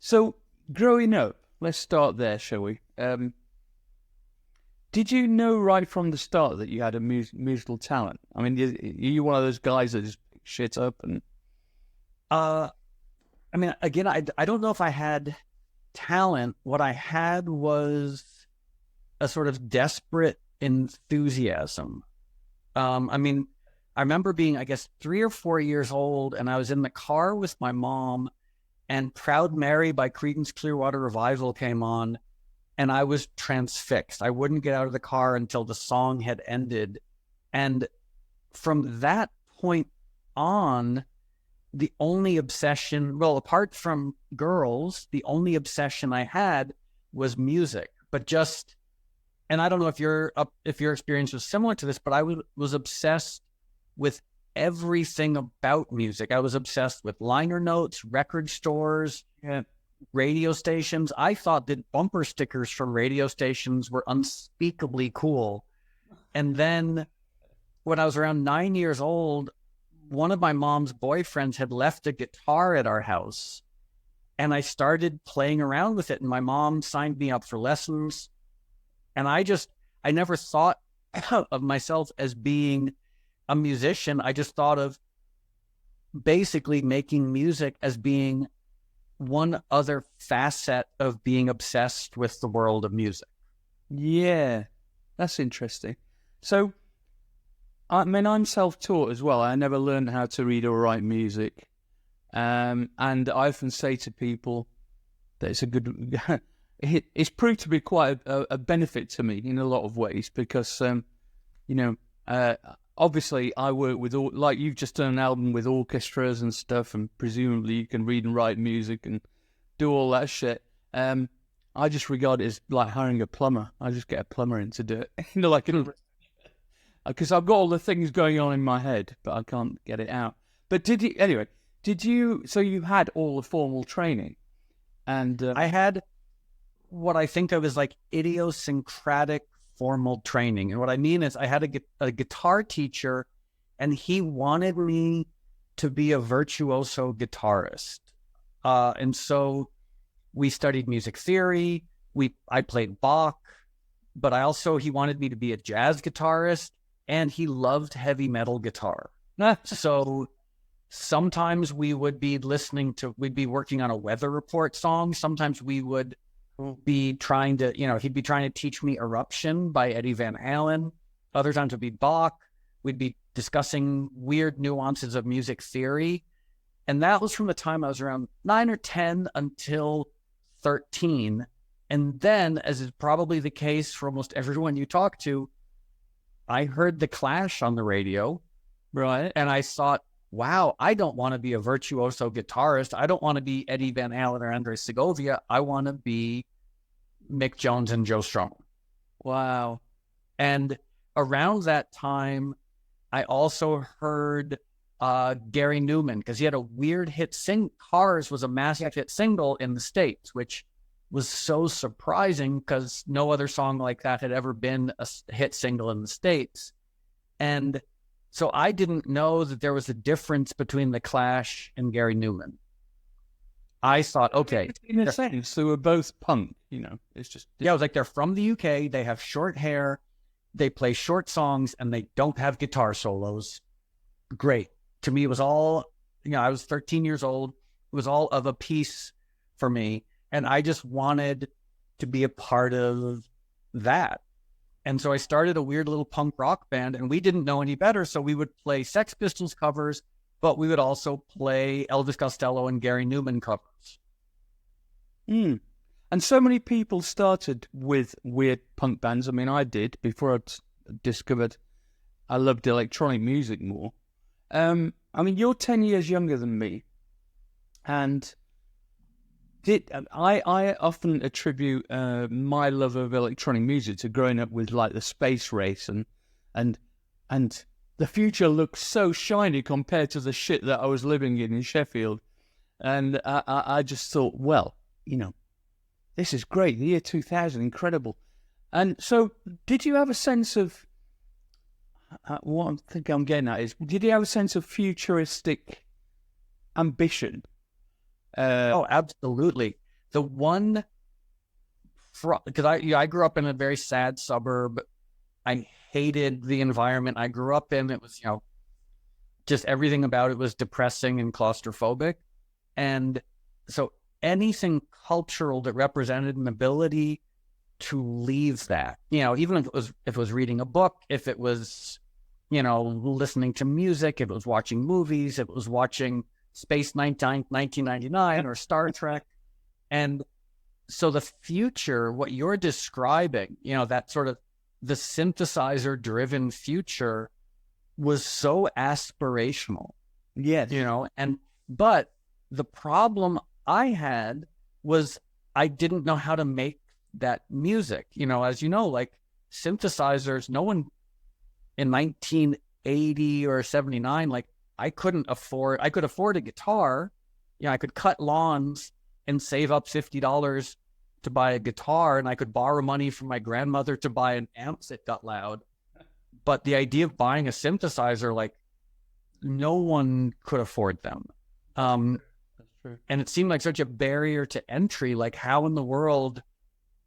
So, growing up, let's start there, shall we? Did you know right from the start that you had a musical talent? I mean, you one of those guys that just pick shit up and... I mean, again, I don't know if I had talent. What I had was a sort of desperate enthusiasm. I mean, I remember being, I guess, 3 or 4 years old, and I was in the car with my mom, and Proud Mary by Creedence Clearwater Revival came on, and I was transfixed. I wouldn't get out of the car until the song had ended. And from that point on, the only obsession, well, apart from girls, the only obsession I had was music. But just, and I don't know if your experience was similar to this, but I was obsessed with everything about music. I was obsessed with liner notes, record stores, radio stations. I thought that bumper stickers from radio stations were unspeakably cool. And then when I was around 9 years old, one of my mom's boyfriends had left a guitar at our house, and I started playing around with it, and my mom signed me up for lessons. And I never thought of myself as being a musician. I just thought of basically making music as being one other facet of being obsessed with the world of music. Yeah, that's interesting. So, I mean, I'm self-taught as well. I never learned how to read or write music. And I often say to people that it's a good... it's proved to be quite a benefit to me in a lot of ways because, obviously I work with, like you've just done an album with orchestras and stuff, and presumably you can read and write music and do all that shit. I just regard it as like hiring a plumber. I just get a plumber in to do it. Because I've got all the things going on in my head, but I can't get it out. But so you had all the formal training? And I had what I think of as like idiosyncratic formal training. And what I mean is I had a guitar teacher, and he wanted me to be a virtuoso guitarist. And so we studied music theory. I played Bach, but he wanted me to be a jazz guitarist, and he loved heavy metal guitar. So sometimes we'd be working on a weather report song. Sometimes we would be trying to, he'd be trying to teach me Eruption by Eddie Van Halen. Other times it would be Bach. We'd be discussing weird nuances of music theory. And that was from the time I was around 9 or 10 until 13. And then, as is probably the case for almost everyone you talk to, I heard The Clash on the radio. Right. And I thought, wow, I don't want to be a virtuoso guitarist. I don't want to be Eddie Van Halen or Andres Segovia. I want to be Mick Jones and Joe Strummer. Wow. And around that time, I also heard Gary Newman, because he had a weird hit Cars was a massive hit single in the States, which was so surprising because no other song like that had ever been a hit single in the States. And so I didn't know that there was a difference between The Clash and Gary Newman. I thought, okay. In a sense, they were both punk, it's just... Yeah, I was like, they're from the UK, they have short hair, they play short songs, and they don't have guitar solos. Great. To me, it was all, I was 13 years old. It was all of a piece for me. And I just wanted to be a part of that. And so I started a weird little punk rock band, and we didn't know any better. So we would play Sex Pistols covers, but we would also play Elvis Costello and Gary Newman covers. And so many people started with weird punk bands. I mean, I did before I discovered I loved electronic music more. I mean, you're 10 years younger than me, and I often attribute my love of electronic music to growing up with like the Space Race and the future looks so shiny compared to the shit that I was living in Sheffield, and I just thought, well, this is great. The year 2000, incredible. And so, did you have a sense of what I think I'm getting at is, did you have a sense of futuristic ambition? Oh, absolutely. The one, because I grew up in a very sad suburb. I hated the environment I grew up in. It was, just everything about it was depressing and claustrophobic. And so anything cultural that represented an ability to leave that, even if it was reading a book, if it was, listening to music, if it was watching movies, if it was watching Space 1999 or Star Trek. And so the future, what you're describing, that sort of the synthesizer driven future was so aspirational. Yes. But the problem I had was I didn't know how to make that music. As like synthesizers, no one in 1980 or 79, like I could afford a guitar. I could cut lawns and save up $50 to buy a guitar, and I could borrow money from my grandmother to buy an amp that got loud. But the idea of buying a synthesizer, like no one could afford them. That's true. And it seemed like such a barrier to entry. Like how in the world,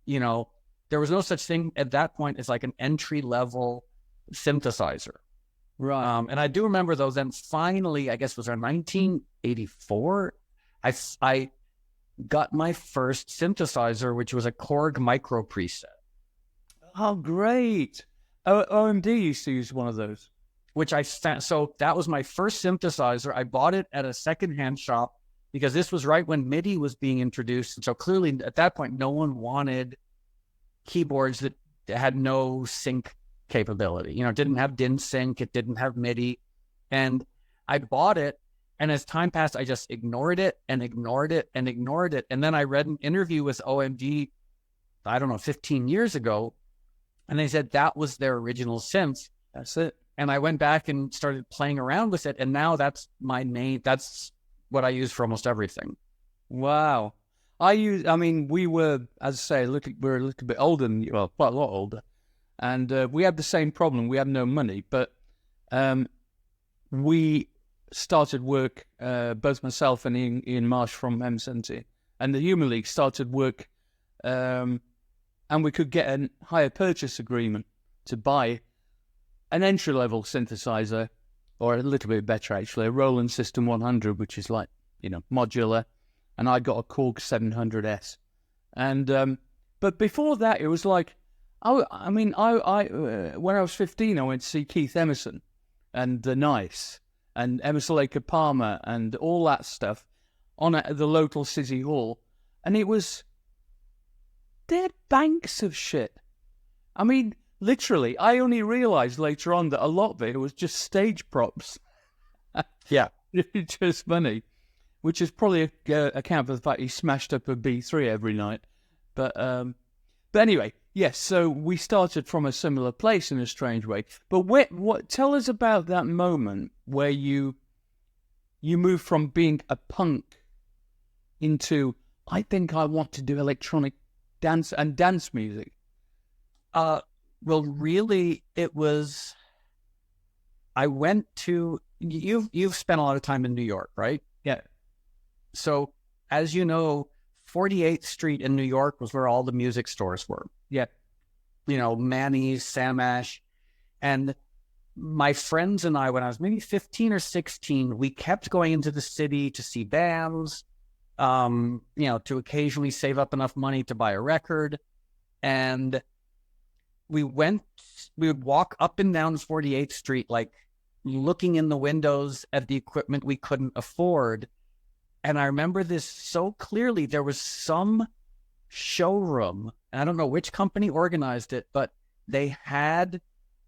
there was no such thing at that point as like an entry level synthesizer. Right. And I do remember though, then finally, I guess it was around 1984, I got my first synthesizer, which was a Korg micro preset. Oh, great. OMD used to use one of those. Which I found, so that was my first synthesizer. I bought it at a secondhand shop because this was right when MIDI was being introduced. And so clearly at that point, no one wanted keyboards that had no sync capability. It didn't have DIN sync, it didn't have MIDI. And I bought it. And as time passed, I just ignored it and ignored it and ignored it. And then I read an interview with OMD, 15 years ago. And they said that was their original synth. That's it. And I went back and started playing around with it. And now that's that's what I use for almost everything. Wow. We were, as I say, we're a little bit older than you, well, quite a lot older. And we had the same problem. We had no money, but we started work, both myself and Ian Marsh from M70 and the Human League started work, and we could get a hire purchase agreement to buy an entry-level synthesizer, or a little bit better actually, a Roland System 100, which is like, modular, and I got a Korg 700S. And but before that, it was like, when I was 15, I went to see Keith Emerson and The Nice and Emerson Lake and Palmer and all that stuff at the local city hall, and it was, they're banks of shit. Literally, I only realized later on that a lot of it was just stage props. Yeah. Just money, which is probably account for the fact he smashed up a B3 every night. But anyway, yes, so we started from a similar place in a strange way. But tell us about that moment where you moved from being a punk into, I think I want to do electronic dance music. Well, really, it was, I went to, you've spent a lot of time in New York, right? Yeah. So, as you know, 48th Street in New York was where all the music stores were. Yeah. Manny's, Sam Ash. And my friends and I, when I was maybe 15 or 16, we kept going into the city to see bands, to occasionally save up enough money to buy a record. And we would walk up and down 48th Street, like looking in the windows at the equipment we couldn't afford. And I remember this so clearly. There was some showroom, and I don't know which company organized it, but they had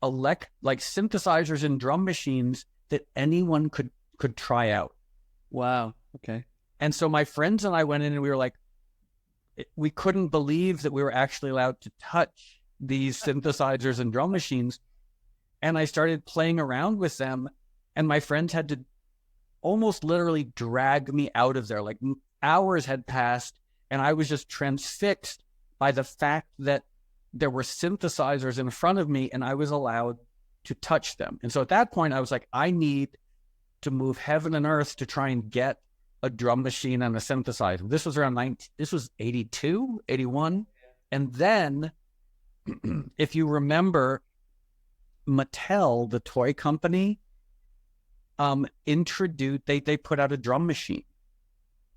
like synthesizers and drum machines that anyone could try out. Wow. Okay. And so my friends and I went in and we were like, we couldn't believe that we were actually allowed to touch these synthesizers and drum machines. And I started playing around with them, and my friends had to almost literally drag me out of there. Like hours had passed, and I was just transfixed by the fact that there were synthesizers in front of me and I was allowed to touch them. And so at that point I was like, I need to move heaven and earth to try and get a drum machine and a synthesizer. This was this was 82, 81. And then, if you remember, Mattel, the toy company, they put out a drum machine.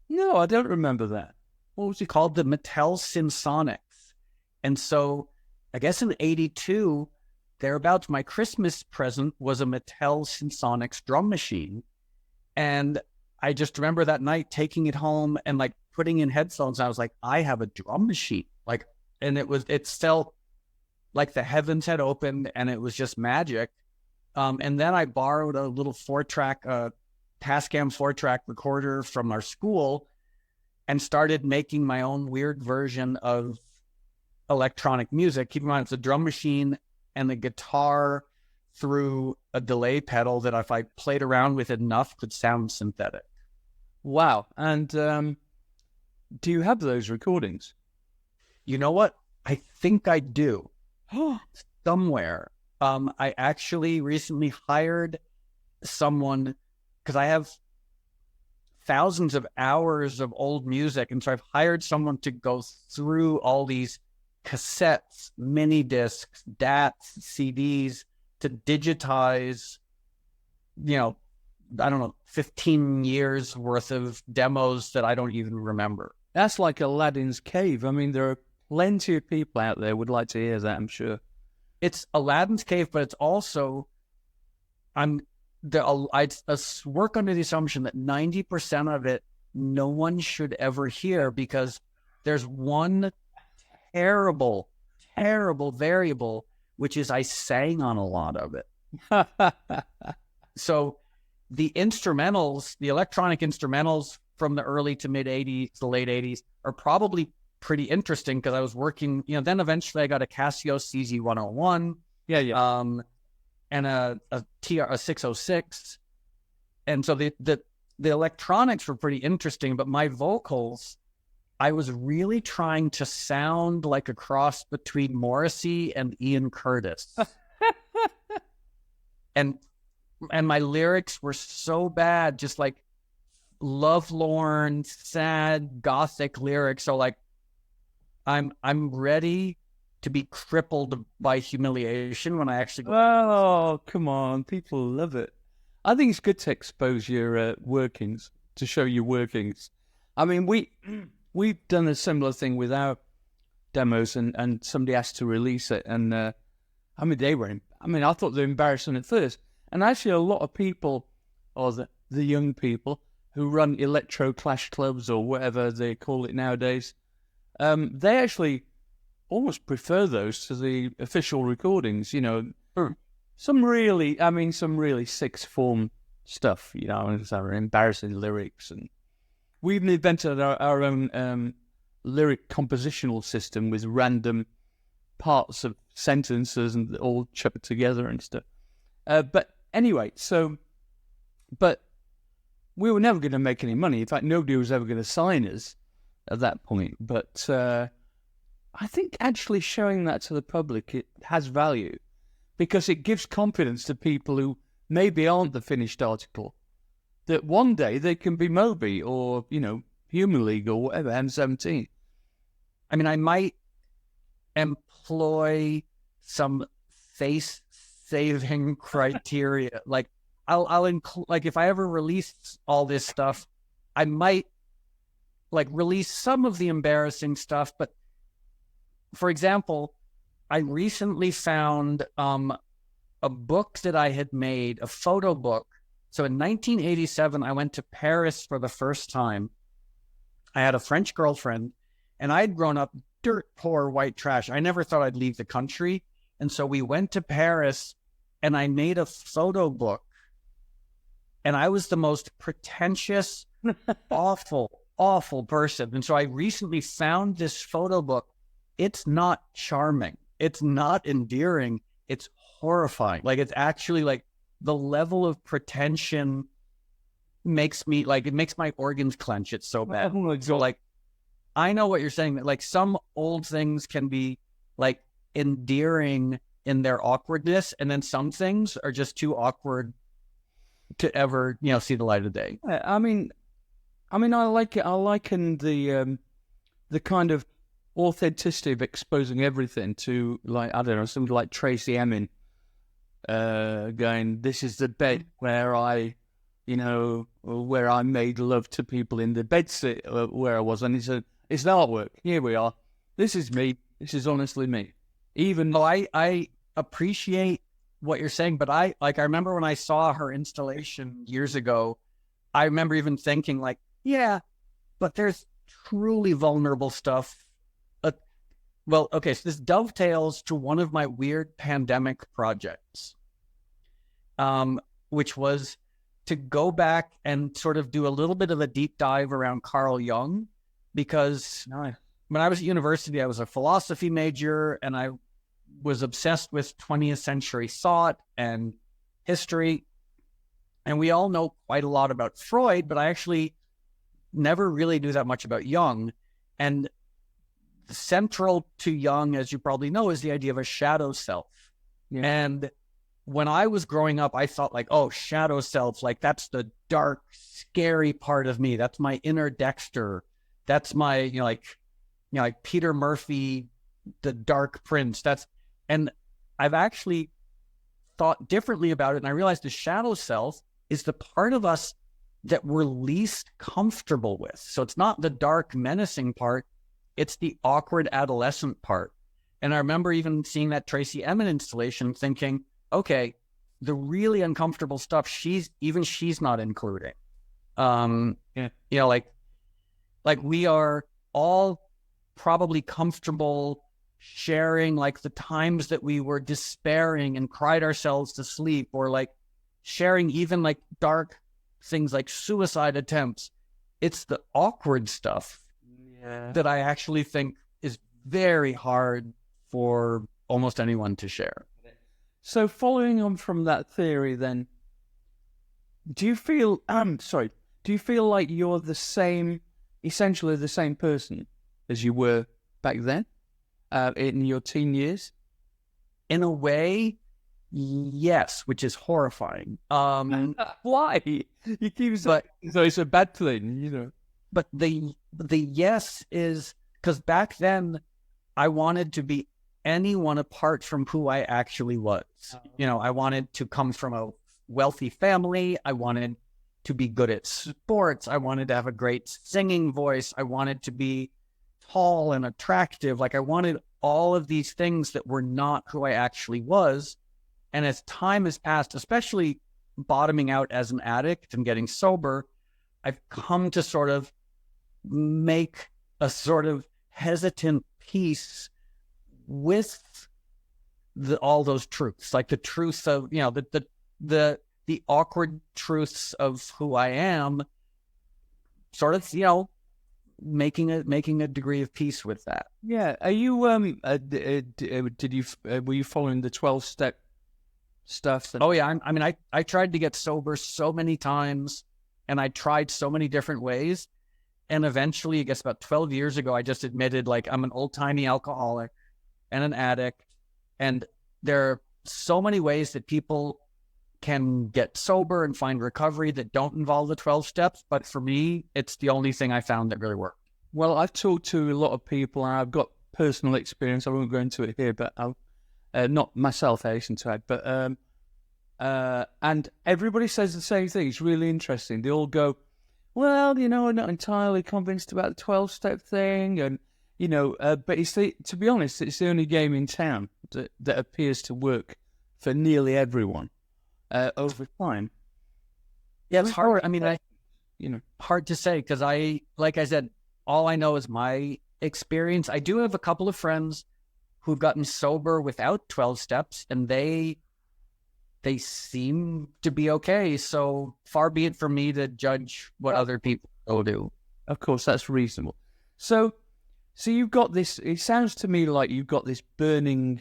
No, I don't remember that. What was it called? The Mattel Symsonics. And so I guess in 82, thereabouts, my Christmas present was a Mattel Symsonics drum machine. And I just remember that night taking it home and like putting in headphones. I was like, I have a drum machine. Like, and it felt like the heavens had opened and it was just magic. And then I borrowed a little Tascam 4-track recorder from our school and started making my own weird version of electronic music. Keep in mind, it's a drum machine and the guitar through a delay pedal that if I played around with it enough could sound synthetic. Wow. And do you have those recordings? You know what? I think I do. Somewhere. I actually recently hired someone because I have thousands of hours of old music. And so I've hired someone to go through all these cassettes, mini discs, DATs, CDs to digitize, I don't know, 15 years worth of demos that I don't even remember. That's like Aladdin's cave. I mean, there are plenty of people out there would like to hear that, I'm sure. It's Aladdin's cave, but it's also, I work under the assumption that 90% of it, no one should ever hear because there's one terrible variable, which is I sang on a lot of it. So the instrumentals, the electronic instrumentals from the early to mid 80s, the late 80s are probably pretty interesting because I was working, then eventually I got a Casio CZ101. Yeah. And a 606. And so the electronics were pretty interesting, but my vocals, I was really trying to sound like a cross between Morrissey and Ian Curtis. and my lyrics were so bad, just like lovelorn, sad, gothic lyrics. So like I'm ready to be crippled by humiliation when I actually go. Oh, come on. People love it. I think it's good to expose your workings, to show your workings. I mean, we've done a similar thing with our demos and somebody asked to release it. And I thought they were embarrassing at first. And actually a lot of people, or the young people who run electro clash clubs or whatever they call it nowadays, they actually almost prefer those to the official recordings, Some really sixth form stuff, and some embarrassing lyrics. And we even invented our own lyric compositional system with random parts of sentences and all chucked together and stuff. But anyway, but we were never going to make any money. In fact, nobody was ever going to sign us at that point. But I think actually showing that to the public, it has value because it gives confidence to people who maybe aren't the finished article, that one day they can be Moby or, Human League or whatever, M17. I mean, I might employ some face-saving criteria. Like, I'll include, like, if I ever release all this stuff, I might, like, release some of the embarrassing stuff. But, for example, I recently found a book that I had made, a photo book. So in 1987, I went to Paris for the first time. I had a French girlfriend, and I'd grown up dirt poor white trash. I never thought I'd leave the country. And so we went to Paris, and I made a photo book. And I was the most pretentious, awful person. And so I recently found this photo book. It's not charming. It's not endearing. It's horrifying. Like, it's actually like the level of pretension makes me like, it makes my organs clench. It's so bad. So like, I know what you're saying, that like some old things can be like endearing in their awkwardness. And then some things are just too awkward to ever, see the light of day. I mean, I mean, I like it. I liken the kind of authenticity of exposing everything to, like, I don't know, somebody like Tracy Emin, going, "This is the bed where I, where I made love to people in the bed sit where I was," and it's an artwork. Here we are. This is me. This is honestly me. Even I appreciate what you're saying, but I remember when I saw her installation years ago, I remember even thinking like, yeah, but there's truly vulnerable stuff. Well, okay, so this dovetails to one of my weird pandemic projects, which was to go back and sort of do a little bit of a deep dive around Carl Jung, because when I was at university, I was a philosophy major and I was obsessed with 20th century thought and history. And we all know quite a lot about Freud, but I actually never really knew that much about Jung. And central to Jung, as you probably know, is the idea of a shadow self. Yeah. And when I was growing up, I thought like, oh, shadow self, like that's the dark, scary part of me. That's my inner Dexter. That's my, like Peter Murphy, the Dark Prince. And I've actually thought differently about it. And I realized the shadow self is the part of us that we're least comfortable with. So it's not the dark, menacing part. It's the awkward adolescent part. And I remember even seeing that Tracy Emin installation thinking, okay, the really uncomfortable stuff, she's not including. Like we are all probably comfortable sharing like the times that we were despairing and cried ourselves to sleep, or like sharing even like dark things like suicide attempts. It's the awkward stuff that I actually think is very hard for almost anyone to share. So following on from that theory, then, do you feel like you're essentially the same person as you were back then, in your teen years? In a way, yes, which is horrifying. Why? You keep saying so it's a bad thing, But the yes is because back then I wanted to be anyone apart from who I actually was. I wanted to come from a wealthy family. I wanted to be good at sports. I wanted to have a great singing voice. I wanted to be tall and attractive. Like I wanted all of these things that were not who I actually was. And as time has passed, especially bottoming out as an addict and getting sober, I've come to sort of make a sort of hesitant peace with all those truths, like the truth of, the awkward truths of who I am, sort of, making a degree of peace with that. Yeah. Are you, were you following the 12-step stuff? Oh yeah. I tried to get sober so many times and I tried so many different ways. And eventually, I guess about 12 years ago, I just admitted like I'm an old-timey alcoholic and an addict. And there are so many ways that people can get sober and find recovery that don't involve the 12 steps. But for me, it's the only thing I found that really worked. Well, I've talked to a lot of people and I've got personal experience. I won't go into it here, but I'll not myself, I hasten to add, but and everybody says the same thing. It's really interesting. They all go, well, I'm not entirely convinced about the 12-step thing. And, but to be honest, it's the only game in town that appears to work for nearly everyone over time. Yeah, it's hard. Hard to say because like I said, all I know is my experience. I do have a couple of friends who've gotten sober without 12 steps and they seem to be okay. So far be it from me to judge what other people do. Of course, that's reasonable. So you've got this, it sounds to me like you've got this burning,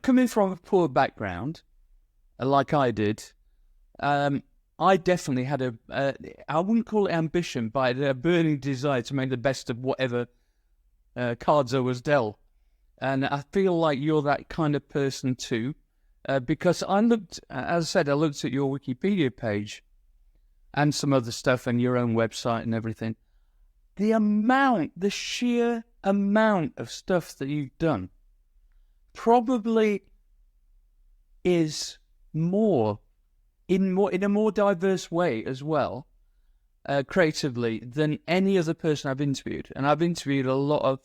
coming from a poor background, like I did. I definitely had I wouldn't call it ambition, but I had a burning desire to make the best of whatever cards I was dealt. And I feel like you're that kind of person too. Because I looked at your Wikipedia page, and some other stuff and your own website and everything. The sheer amount of stuff that you've done probably is more in a more diverse way as well, creatively, than any other person I've interviewed. And I've interviewed a lot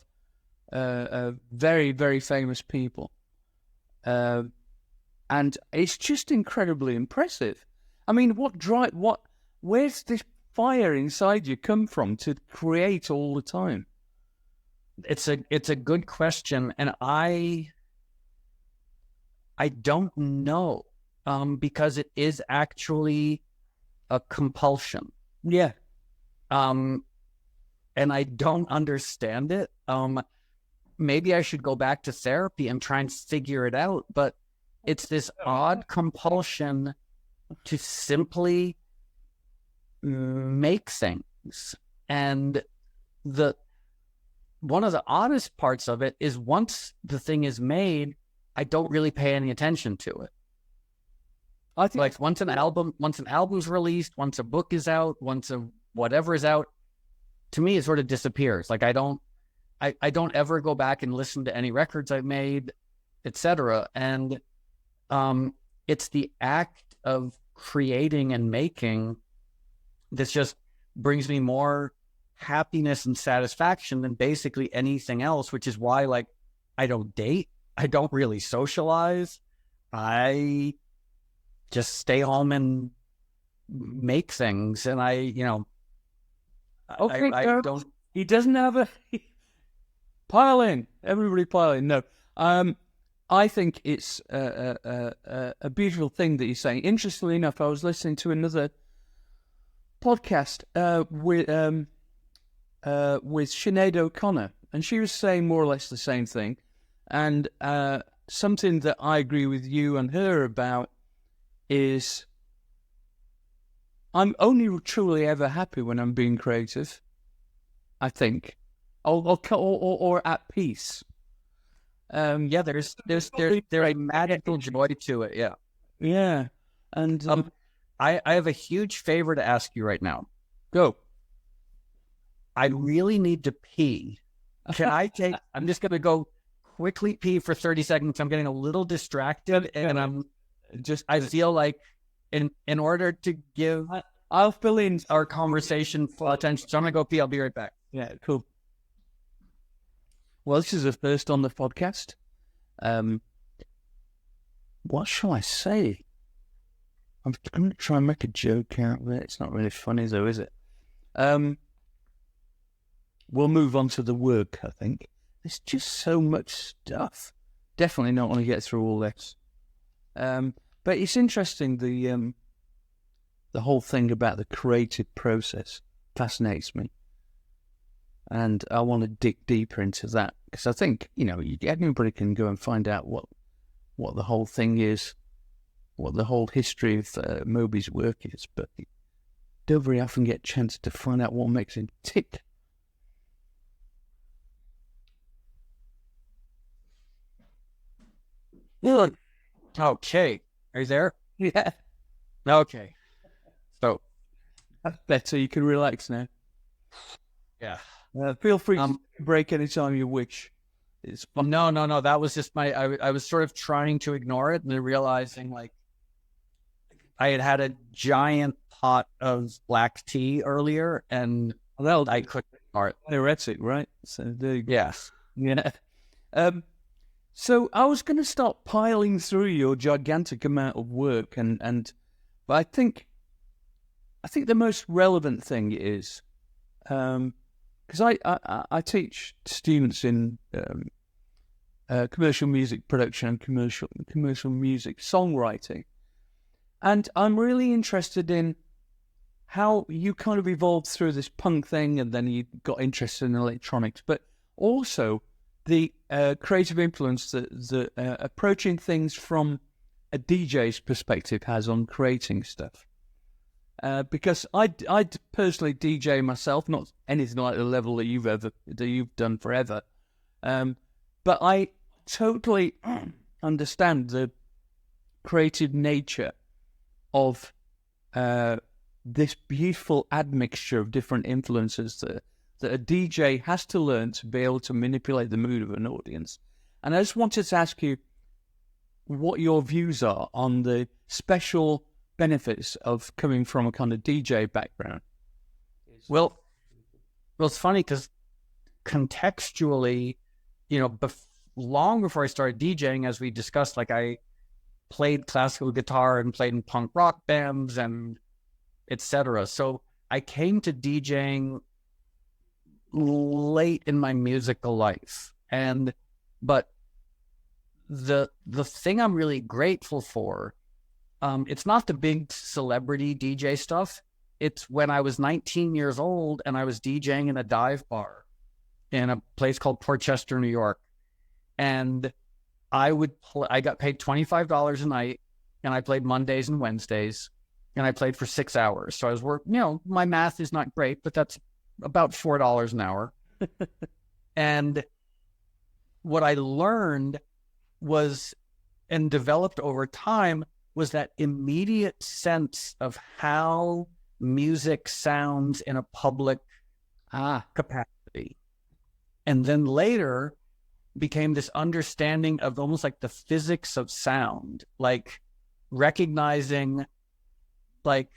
of very, very famous people. And it's just incredibly impressive. I mean, where's this fire inside you come from to create all the time? It's a good question, and I don't know, because it is actually a compulsion. Yeah. And I don't understand it. Maybe I should go back to therapy and try and figure it out, but it's this odd compulsion to simply make things. And one of the oddest parts of it is once the thing is made, I don't really pay any attention to it. I think, like, once an album's released, once a book is out, once a whatever is out, to me it sort of disappears. Like, I don't ever go back and listen to any records I've made, etc. And it's the act of creating and making this just brings me more happiness and satisfaction than basically anything else, which is why, like, I don't date, I don't really socialize, I just stay home and make things. And I don't. He doesn't have a pile in. Everybody pile in. No, I think it's a beautiful thing that you're saying. Interestingly enough, I was listening to another podcast with Sinead O'Connor, and she was saying more or less the same thing. And something that I agree with you and her about is I'm only truly ever happy when I'm being creative, I think, or at peace. Yeah, there's a magical joy to it. Yeah, yeah, and I have a huge favor to ask you right now. Go. I really need to pee. Can I take? I'm just gonna go quickly pee for 30 seconds. I'm getting a little distracted, and I feel like in order to give I'll fill in our conversation full attention. So I'm gonna go pee. I'll be right back. Yeah, cool. Well, this is a first on the podcast. What shall I say? I'm going to try and make a joke out of it. It's not really funny, though, is it? We'll move on to the work, I think. There's just so much stuff. Definitely not want to get through all this. But it's interesting, the whole thing about the creative process fascinates me. And I want to dig deeper into that, because I think, anybody can go and find out what the whole thing is, what the whole history of Moby's work is, but you don't very often get a chance to find out what makes him tick. Okay. Are you there? Yeah. Okay. So that's better. You can relax now. Yeah. Feel free to break anytime you wish. It's fun. No. That was just I was sort of trying to ignore it and then realizing, like, I had a giant pot of black tea earlier and I couldn't ignore it. Diuretic, right? So there you go. Yes. Yeah. So I was going to start piling through your gigantic amount of work, but I think the most relevant thing is, because I teach students in commercial music production and commercial music songwriting, and I'm really interested in how you kind of evolved through this punk thing, and then you got interested in electronics, but also the creative influence that approaching things from a DJ's perspective has on creating stuff. Because I personally DJ myself, not anything like the level that you've done forever, but I totally understand the creative nature of this beautiful admixture of different influences that a DJ has to learn to be able to manipulate the mood of an audience. And I just wanted to ask you what your views are on the special benefits of coming from a kind of DJ background. Well, it's funny because contextually, long before I started DJing, as we discussed, like I played classical guitar and played in punk rock bands and etc. So I came to DJing late in my musical life, but the thing I'm really grateful for, it's not the big celebrity DJ stuff. It's when I was 19 years old and I was DJing in a dive bar in a place called Portchester, New York. And I got paid $25 a night, and I played Mondays and Wednesdays, and I played for 6 hours. So I was my math is not great, but that's about $4 an hour. And what I learned was, and developed over time, was that immediate sense of how music sounds in a public capacity. And then later became this understanding of almost like the physics of sound, like recognizing like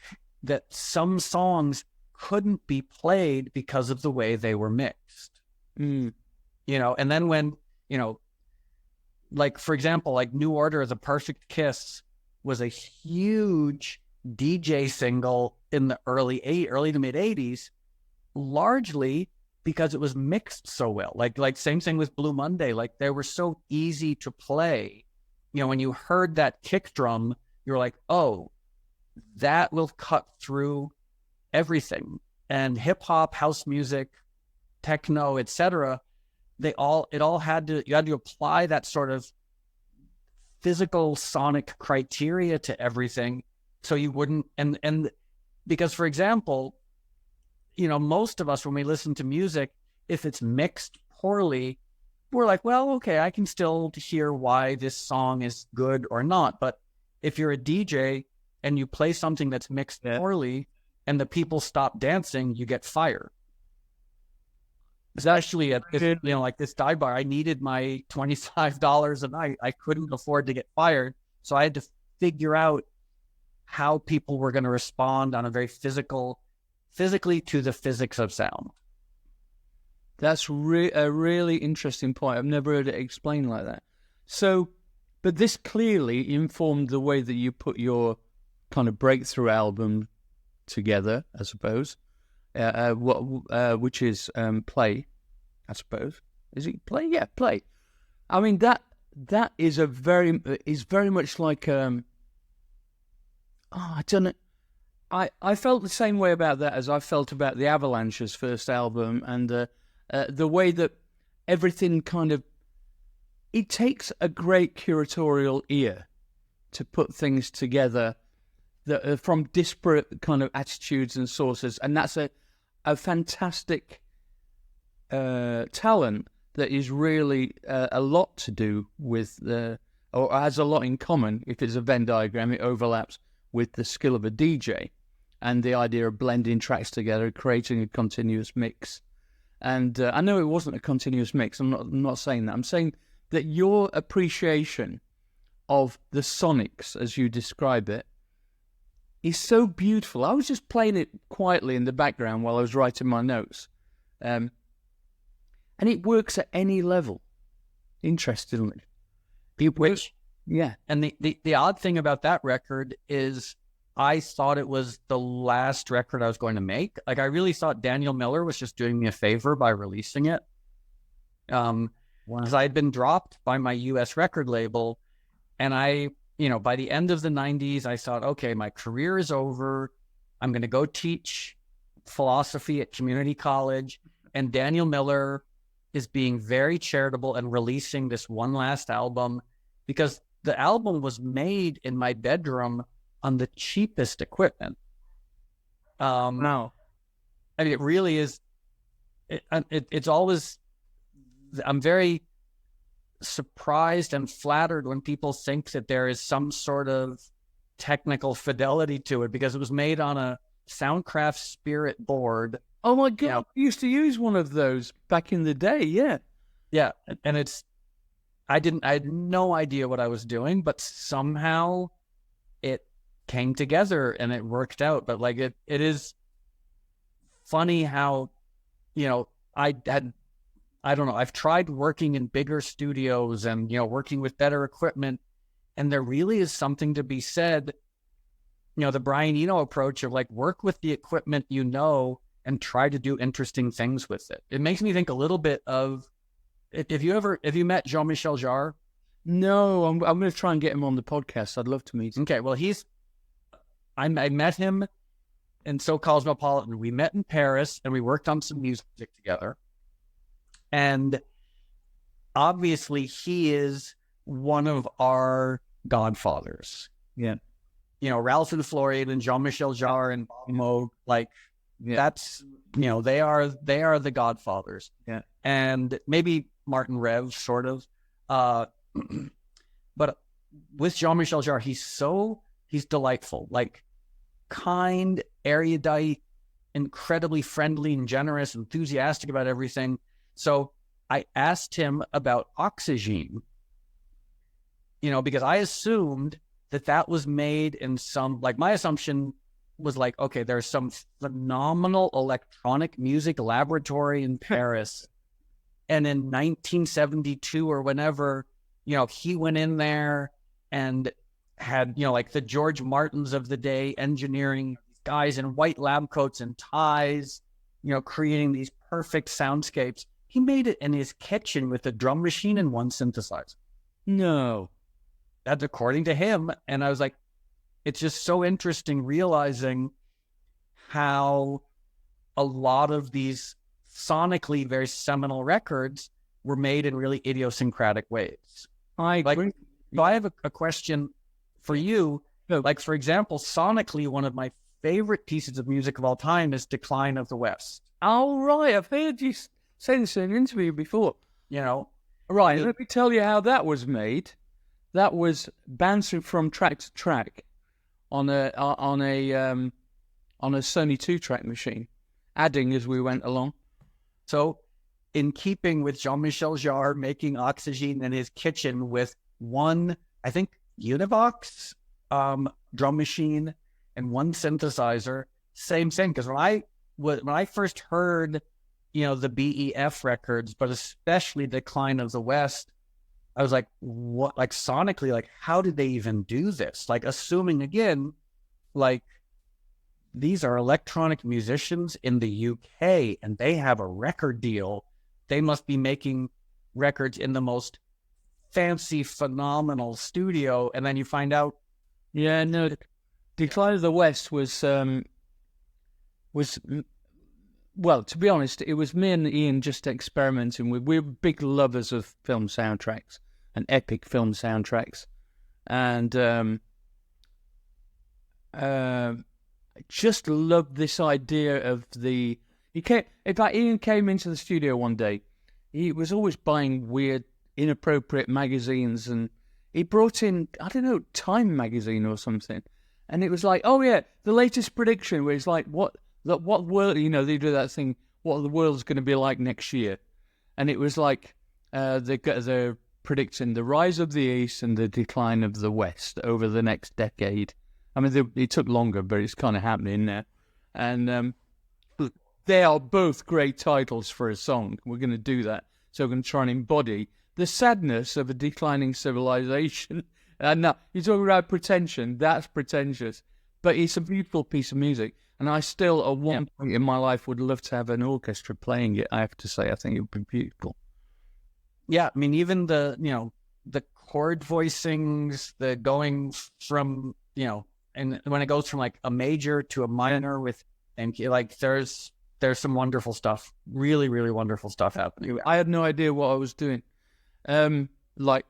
that some songs couldn't be played because of the way they were mixed. And then when, like, for example, like New Order, The Perfect Kiss was a huge DJ single in the early to mid 80s, largely because it was mixed so well. Like same thing with Blue Monday. Like they were so easy to play. When you heard that kick drum, you're like, oh, that will cut through everything. And hip hop, house music, techno, etc. You had to apply that sort of physical sonic criteria to everything, so you wouldn't, and because, for example, most of us, when we listen to music, if it's mixed poorly, we're like, well, okay, I can still hear why this song is good or not. But if you're a DJ and you play something that's mixed poorly and the people stop dancing, you get fired. It's actually like this dive bar, I needed my $25 a night. I couldn't afford to get fired. So I had to figure out how people were going to respond on a very physically to the physics of sound. That's a really interesting point. I've never heard it explained like that. So, but this clearly informed the way that you put your kind of breakthrough album together, I suppose. Which is Play, I suppose. Is it Play? Yeah, Play. I mean that is very much like I don't know. I felt the same way about that as I felt about the Avalanche's first album, and the way that everything kind of, it takes a great curatorial ear to put things together that are from disparate kind of attitudes and sources, and that's a fantastic talent that is really a lot to do with or has a lot in common. If it's a Venn diagram, it overlaps with the skill of a DJ and the idea of blending tracks together, creating a continuous mix. And I know it wasn't a continuous mix. I'm not saying that. I'm saying that your appreciation of the sonics, as you describe it, is so beautiful. I was just playing it quietly in the background while I was writing my notes. And it works at any level, interestingly. Yeah. And the odd thing about that record is I thought it was the last record I was going to make. Like, I really thought Daniel Miller was just doing me a favor by releasing it. Because I had been dropped by my US record label, and by the end of the 90s, I thought, okay, my career is over. I'm going to go teach philosophy at community college. And Daniel Miller is being very charitable and releasing this one last album, because the album was made in my bedroom on the cheapest equipment. No. I mean, it really is. It's always, I'm very surprised and flattered when people think that there is some sort of technical fidelity to it, because it was made on a Soundcraft Spirit board. Oh my God, I used to use one of those back in the day. Yeah. Yeah. And I had no idea what I was doing, but somehow it came together and it worked out. But like, it is funny how, I don't know, I've tried working in bigger studios and, working with better equipment. And there really is something to be said, the Brian Eno approach of like, work with the equipment, and try to do interesting things with it. It makes me think a little bit of, have you met Jean-Michel Jarre? No, I'm going to try and get him on the podcast. I'd love to meet him. Okay, well, I met him in So Cosmopolitan. We met in Paris and we worked on some music together. And obviously he is one of our godfathers. Yeah. Ralph and Florian and Jean-Michel Jarre and Bob Moog, like, that's, they are the godfathers. Yeah. And maybe Martin Rev, sort of. But with Jean-Michel Jarre, he's delightful, like kind, erudite, incredibly friendly and generous, enthusiastic about everything. So I asked him about Oxygen, because I assumed that was made in some, like, my assumption was like, okay, there's some phenomenal electronic music laboratory in Paris. And in 1972 or whenever, he went in there and had, like the George Martins of the day engineering guys in white lab coats and ties, creating these perfect soundscapes. He made it in his kitchen with a drum machine and one synthesizer. No. That's according to him. And I was like, it's just so interesting realizing how a lot of these sonically very seminal records were made in really idiosyncratic ways. I agree. So I have a question for you. Like, for example, sonically, one of my favorite pieces of music of all time is Decline of the West. Oh, right. I've heard you say this in an interview before. Right. Let me tell you how that was made. That was bouncing from track to track on a Sony 2-track machine, adding as we went along. So, in keeping with Jean-Michel Jarre making Oxygen in his kitchen with one, I think, Univox drum machine and one synthesizer, same thing. Because when I first heard, the BEF records, but especially Decline of the West, I was like, what? Like, sonically, like, how did they even do this? Like, assuming again, like, these are electronic musicians in the UK and they have a record deal. They must be making records in the most fancy, phenomenal studio. And then you find out. Yeah, no, Decline of the West was, well, to be honest, it was me and Ian just experimenting with. We're big lovers of film soundtracks and epic film soundtracks. And I just loved this idea of the... Ian came into the studio one day. He was always buying weird, inappropriate magazines, and he brought in, I don't know, Time magazine or something. And it was like, oh yeah, the latest prediction, where it's like, what world, they do that thing, what the world's going to be like next year. And it was like, they're predicting the rise of the East and the decline of the West over the next decade. I mean, it took longer, but it's kind of happening now. And they are both great titles for a song. We're going to do that. So we're going to try and embody the sadness of a declining civilization. And now, you're talking about pretension. That's pretentious. But it's a beautiful piece of music. And I still, at one point in my life, would love to have an orchestra playing it, I have to say. I think it would be beautiful. Yeah, I mean, even the chord voicings, the going from, and when it goes from like a major to a minor with, and like there's some wonderful stuff, really, really wonderful stuff happening. I had no idea what I was doing. But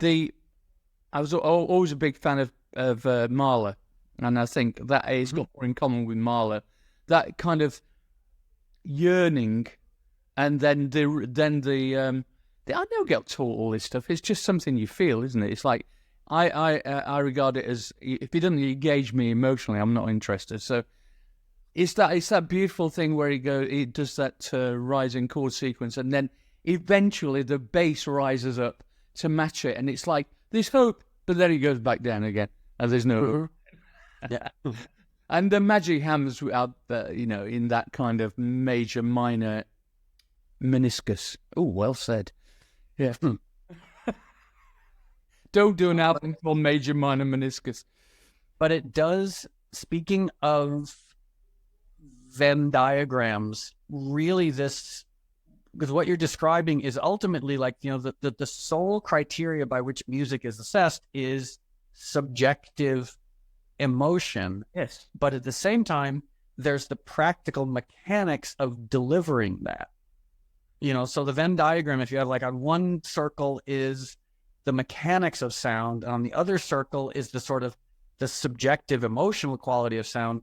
I was always a big fan of Mahler. And I think that has got more in common with Mahler. That kind of yearning, and then I don't get taught all this stuff. It's just something you feel, isn't it? It's like I regard it as, if it doesn't engage me emotionally, I'm not interested. So it's that beautiful thing where he does that rising chord sequence, and then eventually the bass rises up to match it, and it's like there's hope, but then he goes back down again, and there's no hope. Yeah. And the magic happens out there, in that kind of major minor meniscus. Oh, well said. Yeah. Don't do an album called Major Minor Meniscus. But it does, speaking of Venn diagrams, really because what you're describing is ultimately like, the sole criteria by which music is assessed is subjective emotion. Yes. But at the same time, there's the practical mechanics of delivering that. So the Venn diagram, if you have like on one circle is the mechanics of sound, and on the other circle is the sort of the subjective emotional quality of sound.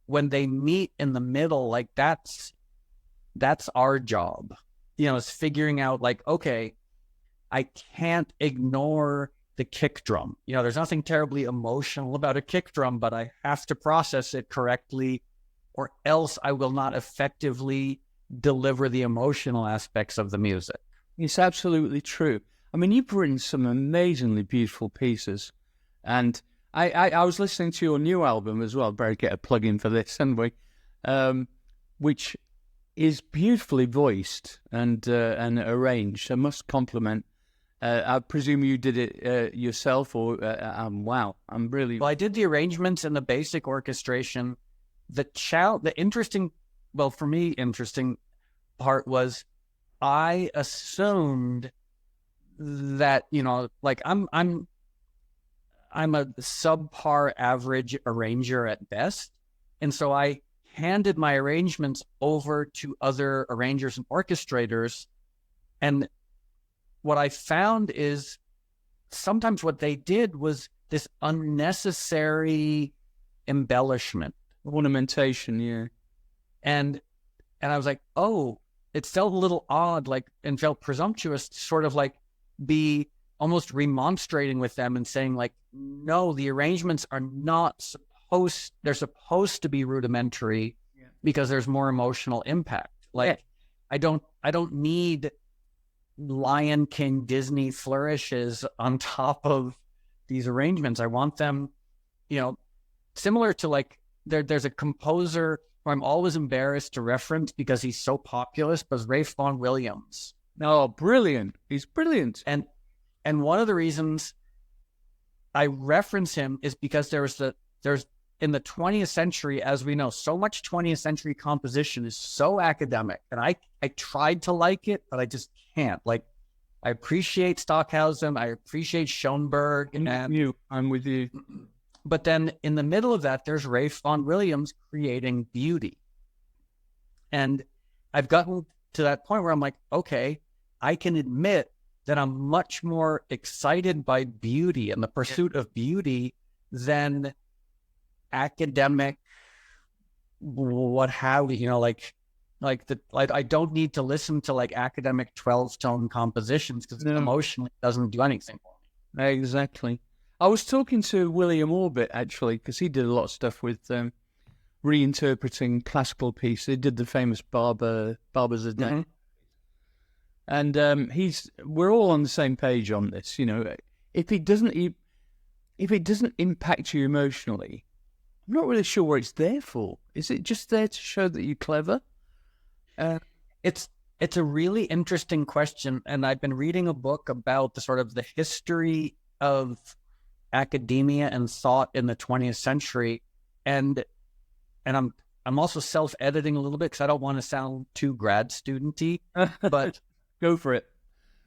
When they meet in the middle, like that's our job, is figuring out like, okay, I can't ignore the kick drum. There's nothing terribly emotional about a kick drum, but I have to process it correctly, or else I will not effectively deliver the emotional aspects of the music. It's absolutely true. I mean, you've written some amazingly beautiful pieces, and I was listening to your new album as well. Better get a plug in for this, haven't we? Which is beautifully voiced and arranged. I must compliment. I presume you did it yourself, or wow, I'm really. Well, I did the arrangements and the basic orchestration. The interesting, well, for me, interesting part was I assumed that like I'm a subpar average arranger at best, and so I handed my arrangements over to other arrangers and orchestrators, and what I found is sometimes what they did was this unnecessary embellishment, ornamentation, yeah, and I was like, oh, it felt a little odd, like, and felt presumptuous to sort of like be almost remonstrating with them and saying like, no, the arrangements are not they're supposed to be rudimentary, because there's more emotional impact. Like, I don't need Lion King Disney flourishes on top of these arrangements. I want them, similar to like, there's a composer who I'm always embarrassed to reference because he's so populous, but Ralph Vaughan Williams. Oh, brilliant. He's brilliant. And one of the reasons I reference him is because there's in the 20th century, as we know, so much 20th century composition is so academic, and I tried to like it, but I just can't. Like, I appreciate Stockhausen, I appreciate Schoenberg, I'm with you. But then in the middle of that, there's Ralph Vaughan Williams creating beauty. And I've gotten to that point where I'm like, okay, I can admit that I'm much more excited by beauty and the pursuit of beauty than academic, what have you, I don't need to listen to like academic 12-tone compositions because emotionally it doesn't do anything for me. Exactly. I was talking to William Orbit, actually, because he did a lot of stuff with reinterpreting classical pieces. He did the famous Barbers of Day. Mm-hmm. And we're all on the same page on this. If it doesn't impact you emotionally, I'm not really sure what it's there for. Is it just there to show that you're clever? It's a really interesting question, and I've been reading a book about the history of academia and thought in the 20th century, and I'm also self-editing a little bit because I don't want to sound too grad studenty, but go for it.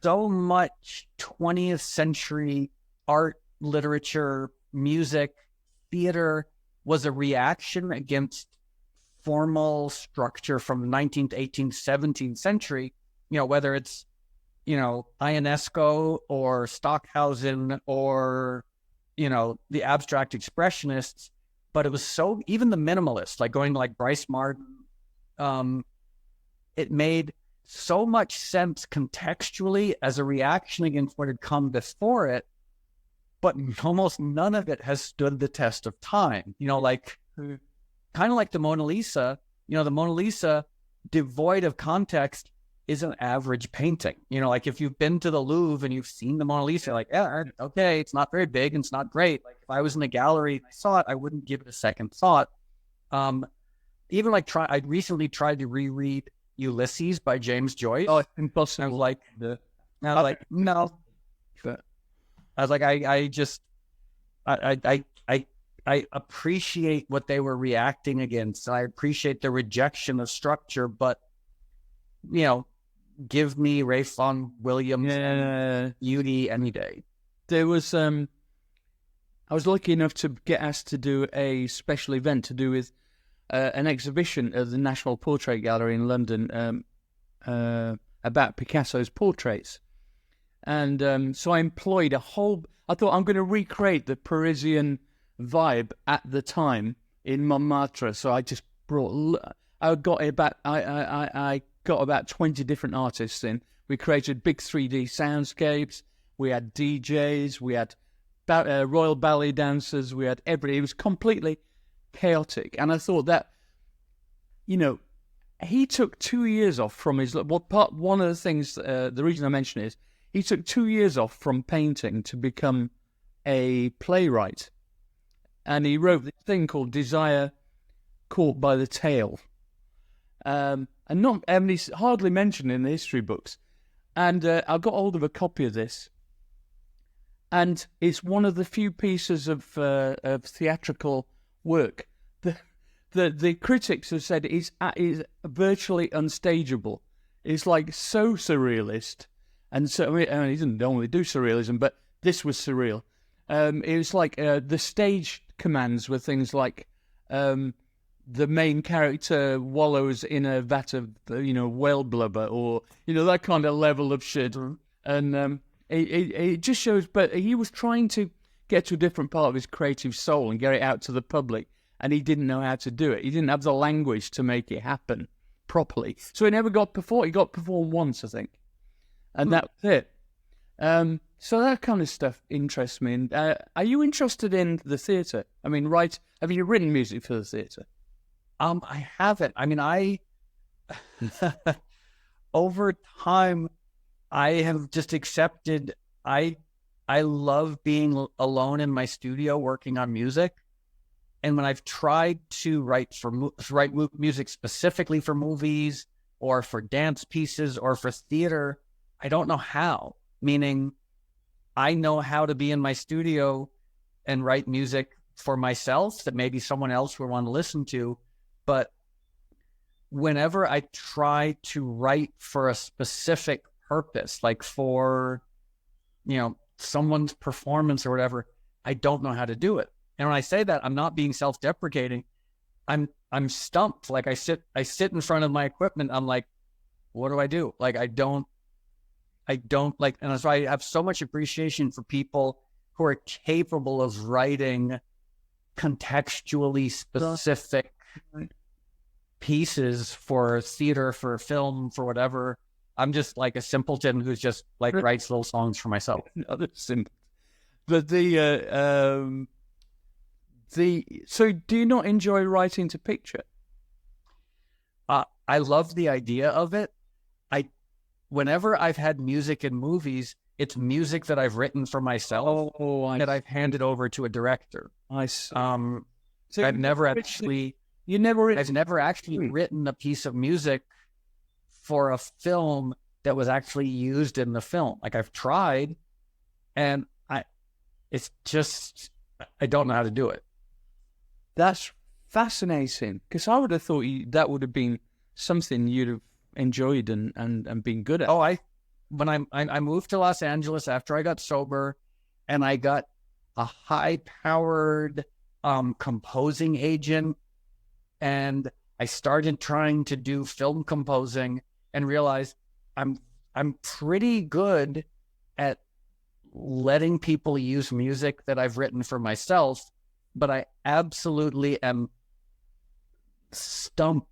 So much 20th century art, literature, music, theater was a reaction against formal structure from the 19th, 18th, 17th century, whether it's, Ionesco or Stockhausen or, the abstract expressionists, but it was even the minimalists, like going to like Bryce Martin, it made so much sense contextually as a reaction against what had come before it, but almost none of it has stood the test of time. Like kind of like the Mona Lisa. The Mona Lisa, devoid of context, is an average painting. Like if you've been to the Louvre and you've seen the Mona Lisa, like, yeah, okay, it's not very big and it's not great. Like if I was in a gallery and I saw it, I wouldn't give it a second thought. Even like I recently tried to reread Ulysses by James Joyce. Oh, it's impossible. I was like, no. I was like, I appreciate what they were reacting against. I appreciate the rejection of structure, but give me Ralph Vaughan Williams, Beauty any day. There was, I was lucky enough to get asked to do a special event to do with an exhibition at the National Portrait Gallery in London about Picasso's portraits. And so I employed I thought I'm going to recreate the Parisian vibe at the time in Montmartre. So I just I got about 20 different artists in. We created big 3D soundscapes. We had DJs. We had royal ballet dancers. We had everything. It was completely chaotic. And I thought that, he took 2 years off from his... One of the things, the reason I mention it is, he took 2 years off from painting to become a playwright. And he wrote this thing called Desire Caught by the Tail. And he's hardly mentioned in the history books. And I got hold of a copy of this. And it's one of the few pieces of theatrical work. The critics have said it's virtually unstageable. It's like so surrealist. And so, he didn't normally do surrealism, but this was surreal. It was like the stage commands were things like the main character wallows in a vat of, whale blubber, or, that kind of level of shit. And it just shows, but he was trying to get to a different part of his creative soul and get it out to the public, and he didn't know how to do it. He didn't have the language to make it happen properly. So he never got performed. He got performed once, I think. And that was it. So that kind of stuff interests me. And, are you interested in the theatre? I mean, have you written music for the theatre? I haven't. I mean, over time, I have just accepted, I love being alone in my studio working on music. And when I've tried to write music specifically for movies or for dance pieces or for theater, I don't know how. Meaning, I know how to be in my studio and write music for myself that maybe someone else would want to listen to. But whenever I try to write for a specific purpose, like for, someone's performance or whatever, I don't know how to do it. And when I say that, I'm not being self-deprecating. I'm stumped. Like I sit in front of my equipment. I'm like, what do I do? Like, I don't like, and that's why I have so much appreciation for people who are capable of writing contextually specific pieces for theater, for film, for whatever. I'm just like a simpleton who's just like writes little songs for myself. But so do you not enjoy writing to picture? I love the idea of it. Whenever I've had music in movies, it's music that I've written for myself that I've handed over to a director. I see. So I've never actually written a piece of music for a film that was actually used in the film. Like I've tried, and I don't know how to do it. That's fascinating, because I would have thought that would have been something you'd have enjoyed and been good at. When I moved to Los Angeles after I got sober, and I got a high-powered composing agent, and I started trying to do film composing and realized I'm pretty good at letting people use music that I've written for myself, but I absolutely am stumped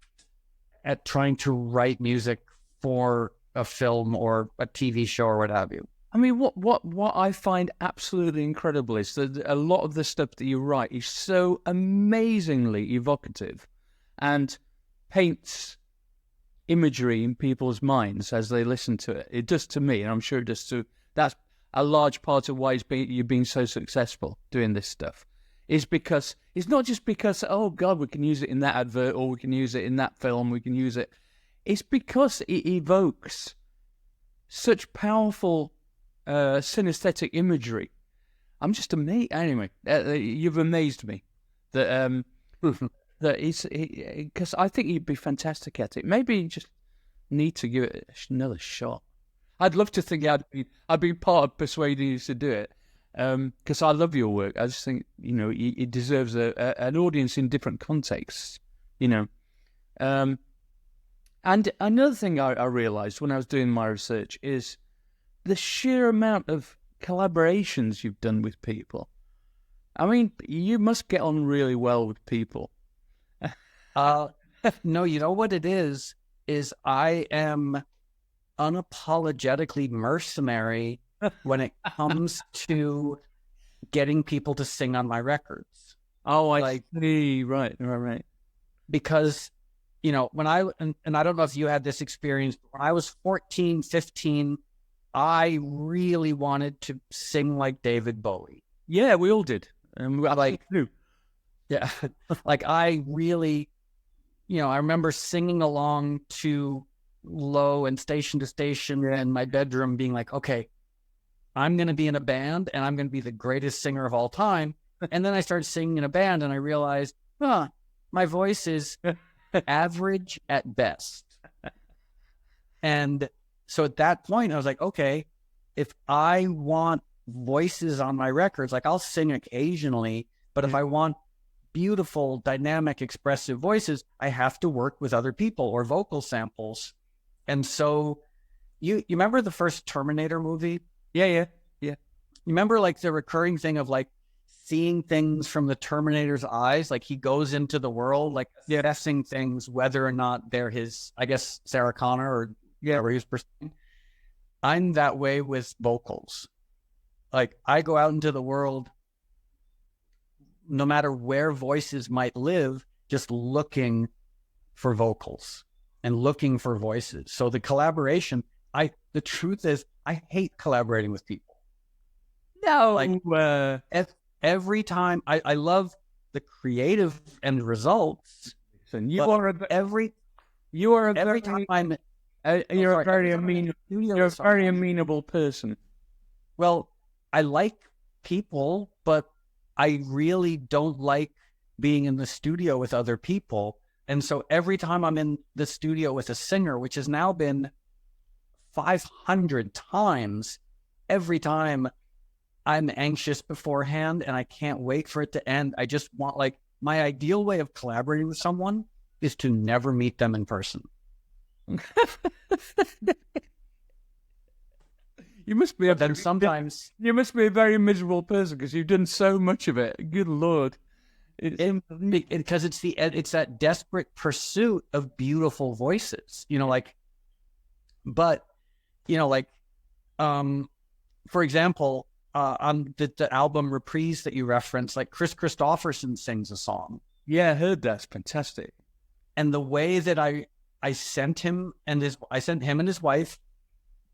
at trying to write music for a film or a TV show or what have you. I mean, what I find absolutely incredible is that a lot of the stuff that you write is so amazingly evocative and paints imagery in people's minds as they listen to it. It does to me, and I'm sure it does to... That's a large part of why you've been so successful doing this stuff. Is because it's not just because, oh God, we can use it in that advert, or we can use it in that film, we can use it. It's because it evokes such powerful synesthetic imagery. I'm just amazed. Anyway, you've amazed me that that it's because I think you'd be fantastic at it. Maybe you just need to give it another shot. I'd love to think I'd be part of persuading you to do it. Because I love your work. I just think, it deserves an audience in different contexts, And another thing I realized when I was doing my research is the sheer amount of collaborations you've done with people. I mean, you must get on really well with people. No, you know what it is I am unapologetically mercenary when it comes to getting people to sing on my records. Oh, I see. Right. Because, when I don't know if you had this experience, but when I was 14, 15, I really wanted to sing like David Bowie. Yeah, we all did. Yeah. Like I really, I remember singing along to Low and Station to Station in my bedroom being like, okay, I'm going to be in a band and I'm going to be the greatest singer of all time. And then I started singing in a band and I realized, my voice is average at best. And so at that point, I was like, okay, if I want voices on my records, like I'll sing occasionally, but if I want beautiful, dynamic, expressive voices, I have to work with other people or vocal samples. And so you remember the first Terminator movie? Yeah. You remember like the recurring thing of like seeing things from the Terminator's eyes? Like he goes into the world, like assessing things, whether or not they're his, I guess, Sarah Connor or where he was pursuing. I'm that way with vocals. Like I go out into the world, no matter where voices might live, just looking for vocals and looking for voices. So the collaboration, the truth is, I hate collaborating with people. No, like every time I love the creative end results. And you're a very amenable person. Well, I like people, but I really don't like being in the studio with other people. And so every time I'm in the studio with a singer, which has now been 500 times, every time I'm anxious beforehand and I can't wait for it to end. I just want, like, my ideal way of collaborating with someone is to never meet them in person. You must be you must be a very miserable person because you've done so much of it. Good Lord. Because it's that desperate pursuit of beautiful voices, for example, on the album Reprise that you referenced, like Chris Christopherson sings a song. Yeah, I heard that's fantastic. And the way that I sent him and his wife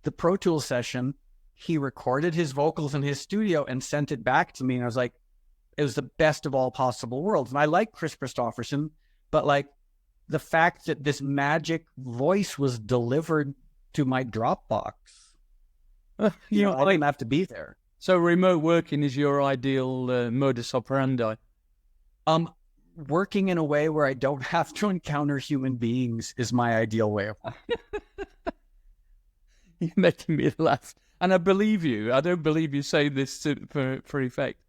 the Pro Tools session, he recorded his vocals in his studio and sent it back to me. And I was like, it was the best of all possible worlds. And I like Chris Christopherson, but like the fact that this magic voice was delivered to my Dropbox, I didn't have to be there. So remote working is your ideal modus operandi? Working in a way where I don't have to encounter human beings is my ideal way of working. You're making me laugh. And I believe you. I don't believe you say this for effect.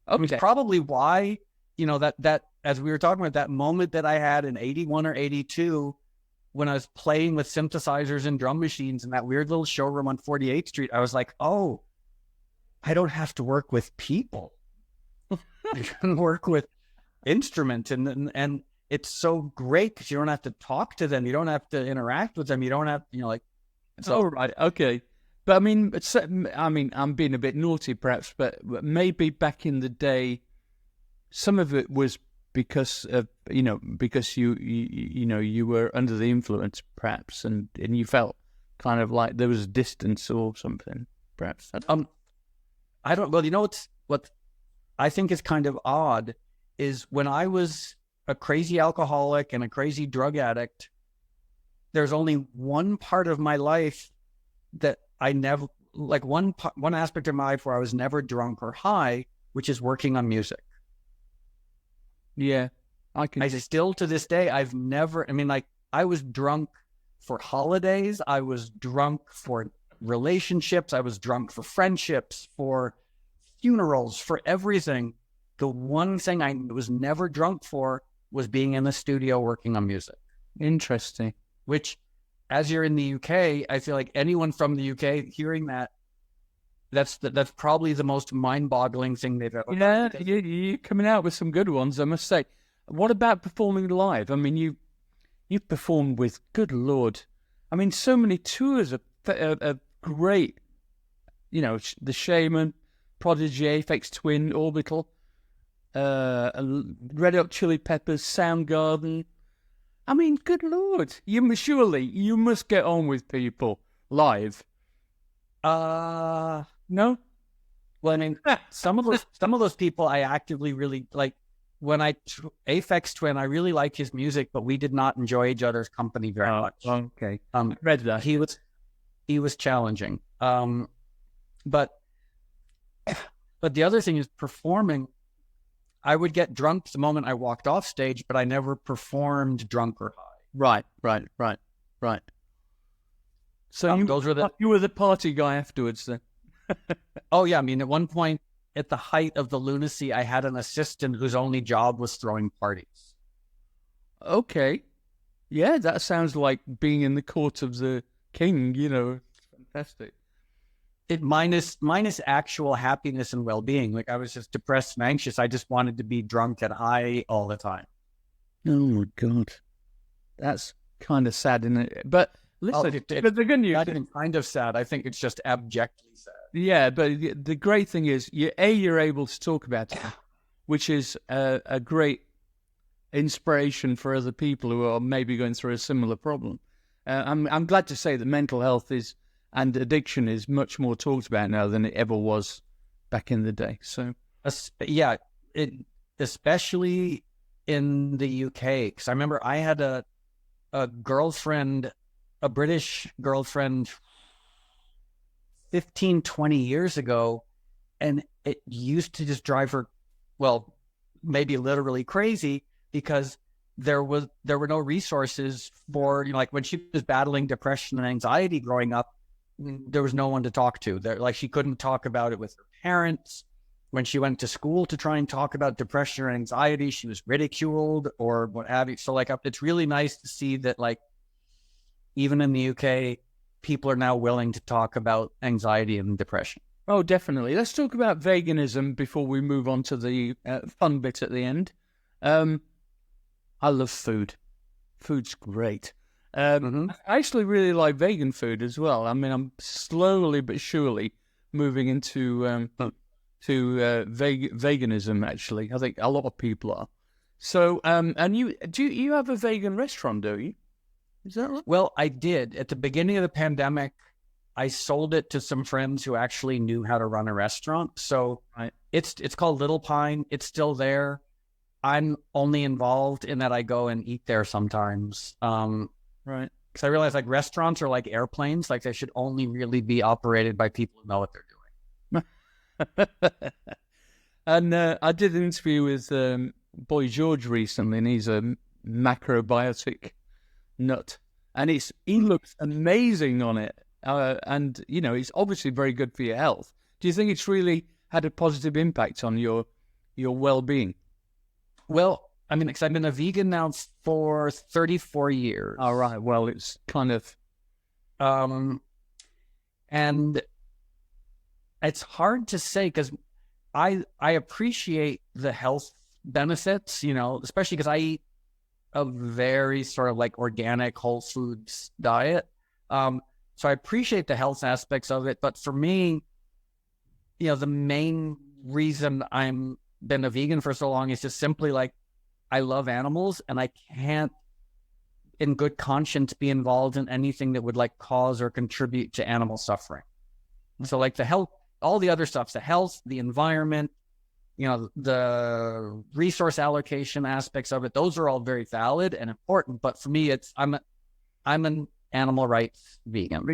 Okay. It's probably why, that as we were talking about that moment that I had in 81 or 82, when I was playing with synthesizers and drum machines in that weird little showroom on 48th Street, I was like, oh, I don't have to work with people. I can work with instruments. And it's so great because you don't have to talk to them. You don't have to interact with them. You don't have, So, right. Okay. But I mean, I'm being a bit naughty perhaps, but maybe back in the day, some of it was because of, because you were under the influence perhaps, and you felt kind of like there was a distance or something, perhaps. I don't. Well, what I think is kind of odd is when I was a crazy alcoholic and a crazy drug addict, there's only one part of my life that I never, like one aspect of my life where I was never drunk or high, which is working on music. Yeah, I still to this day, I've never, I was drunk for holidays. I was drunk for relationships. I was drunk for friendships, for funerals, for everything. The one thing I was never drunk for was being in the studio working on music. Interesting. Which, as you're in the UK, I feel like anyone from the UK hearing that's probably the most mind-boggling thing they've ever heard. Yeah, you're coming out with some good ones, I must say. What about performing live? I mean, you performed with, good Lord, I mean, so many tours are great. The Shaman, Prodigy, Aphex Twin, Orbital, Red Hot Chili Peppers, Soundgarden. I mean, good Lord, you must get on with people live. No? Well, I mean, some of those people I actively really like. When Aphex Twin, I really like his music, but we did not enjoy each other's company very much. Okay. Read that. He was challenging. But the other thing is performing. I would get drunk the moment I walked off stage, but I never performed drunk or high. Right. So you were the party guy afterwards then? Oh, yeah. I mean, at one point, at the height of the lunacy, I had an assistant whose only job was throwing parties. Okay. Yeah, that sounds like being in the court of the king, fantastic. It minus actual happiness and well-being. Like, I was just depressed and anxious. I just wanted to be drunk and high all the time. Oh, my God. That's kind of sad, isn't it? But listen, but the good news... Not even kind of sad. I think it's just abjectly sad. Yeah, but the great thing is, you're able to talk about it, which is a great inspiration for other people who are maybe going through a similar problem. I'm glad to say that mental health and addiction is much more talked about now than it ever was back in the day. So, yeah, especially in the UK, because I remember I had a girlfriend, a British girlfriend, 15, 20 years ago, and it used to just drive her, well, maybe literally crazy, because there were no resources for, like when she was battling depression and anxiety growing up, there was no one to talk to. Like she couldn't talk about it with her parents. When she went to school to try and talk about depression or anxiety, she was ridiculed or what have you. So like, it's really nice to see that, like, even in the UK, people are now willing to talk about anxiety and depression. Oh, definitely. Let's talk about veganism before we move on to the fun bit at the end. I love food. Food's great. I actually really like vegan food as well. I mean, I'm slowly but surely moving into veganism, actually. I think a lot of people are. So, and you have a vegan restaurant, do you? Is that right? Well, I did. At the beginning of the pandemic, I sold it to some friends who actually knew how to run a restaurant. So it's called Little Pine. It's still there. I'm only involved in that I go and eat there sometimes. Right. Because I realize, like, restaurants are like airplanes. Like, they should only really be operated by people who know what they're doing. And I did an interview with Boy George recently, and he's a macrobiotic nut, and he looks amazing on it, and it's obviously very good for your health. Do you think it's really had a positive impact on your well-being? Well, I mean, because I've been a vegan now for 34 years. All right. Well, it's kind of and it's hard to say, because I appreciate the health benefits, especially because I eat a very sort of like organic whole foods diet. So I appreciate the health aspects of it. But for me, the main reason I'm been a vegan for so long is just simply like, I love animals and I can't in good conscience be involved in anything that would like cause or contribute to animal suffering. So like the health, all the other stuff, the health, the environment, the resource allocation aspects of it, those are all very valid and important. But for me, I'm an animal rights vegan.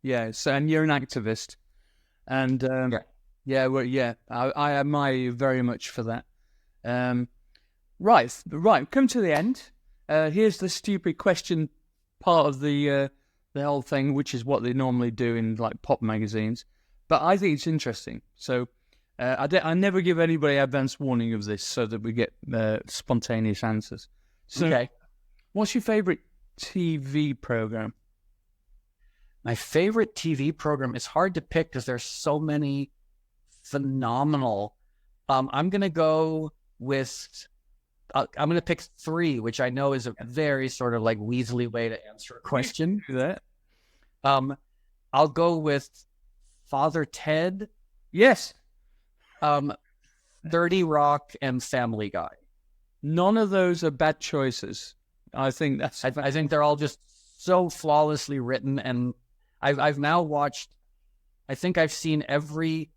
Yeah. So, and you're an activist, and I admire you very much for that. Right. Come to the end. Here's the stupid question part of the whole thing, which is what they normally do in like pop magazines. But I think it's interesting. So I never give anybody advance warning of this so that we get spontaneous answers. So, okay. What's your favorite TV program? My favorite TV program is hard to pick because there's so many phenomenal. I'm going to go with... I'm going to pick 3, which I know is a very sort of like Weasley way to answer a question. Do that. I'll go with Father Ted. Yes. 30 Rock and Family Guy. None of those are bad choices. I think that's... I think they're all just so flawlessly written. And I've now watched... I think I've seen every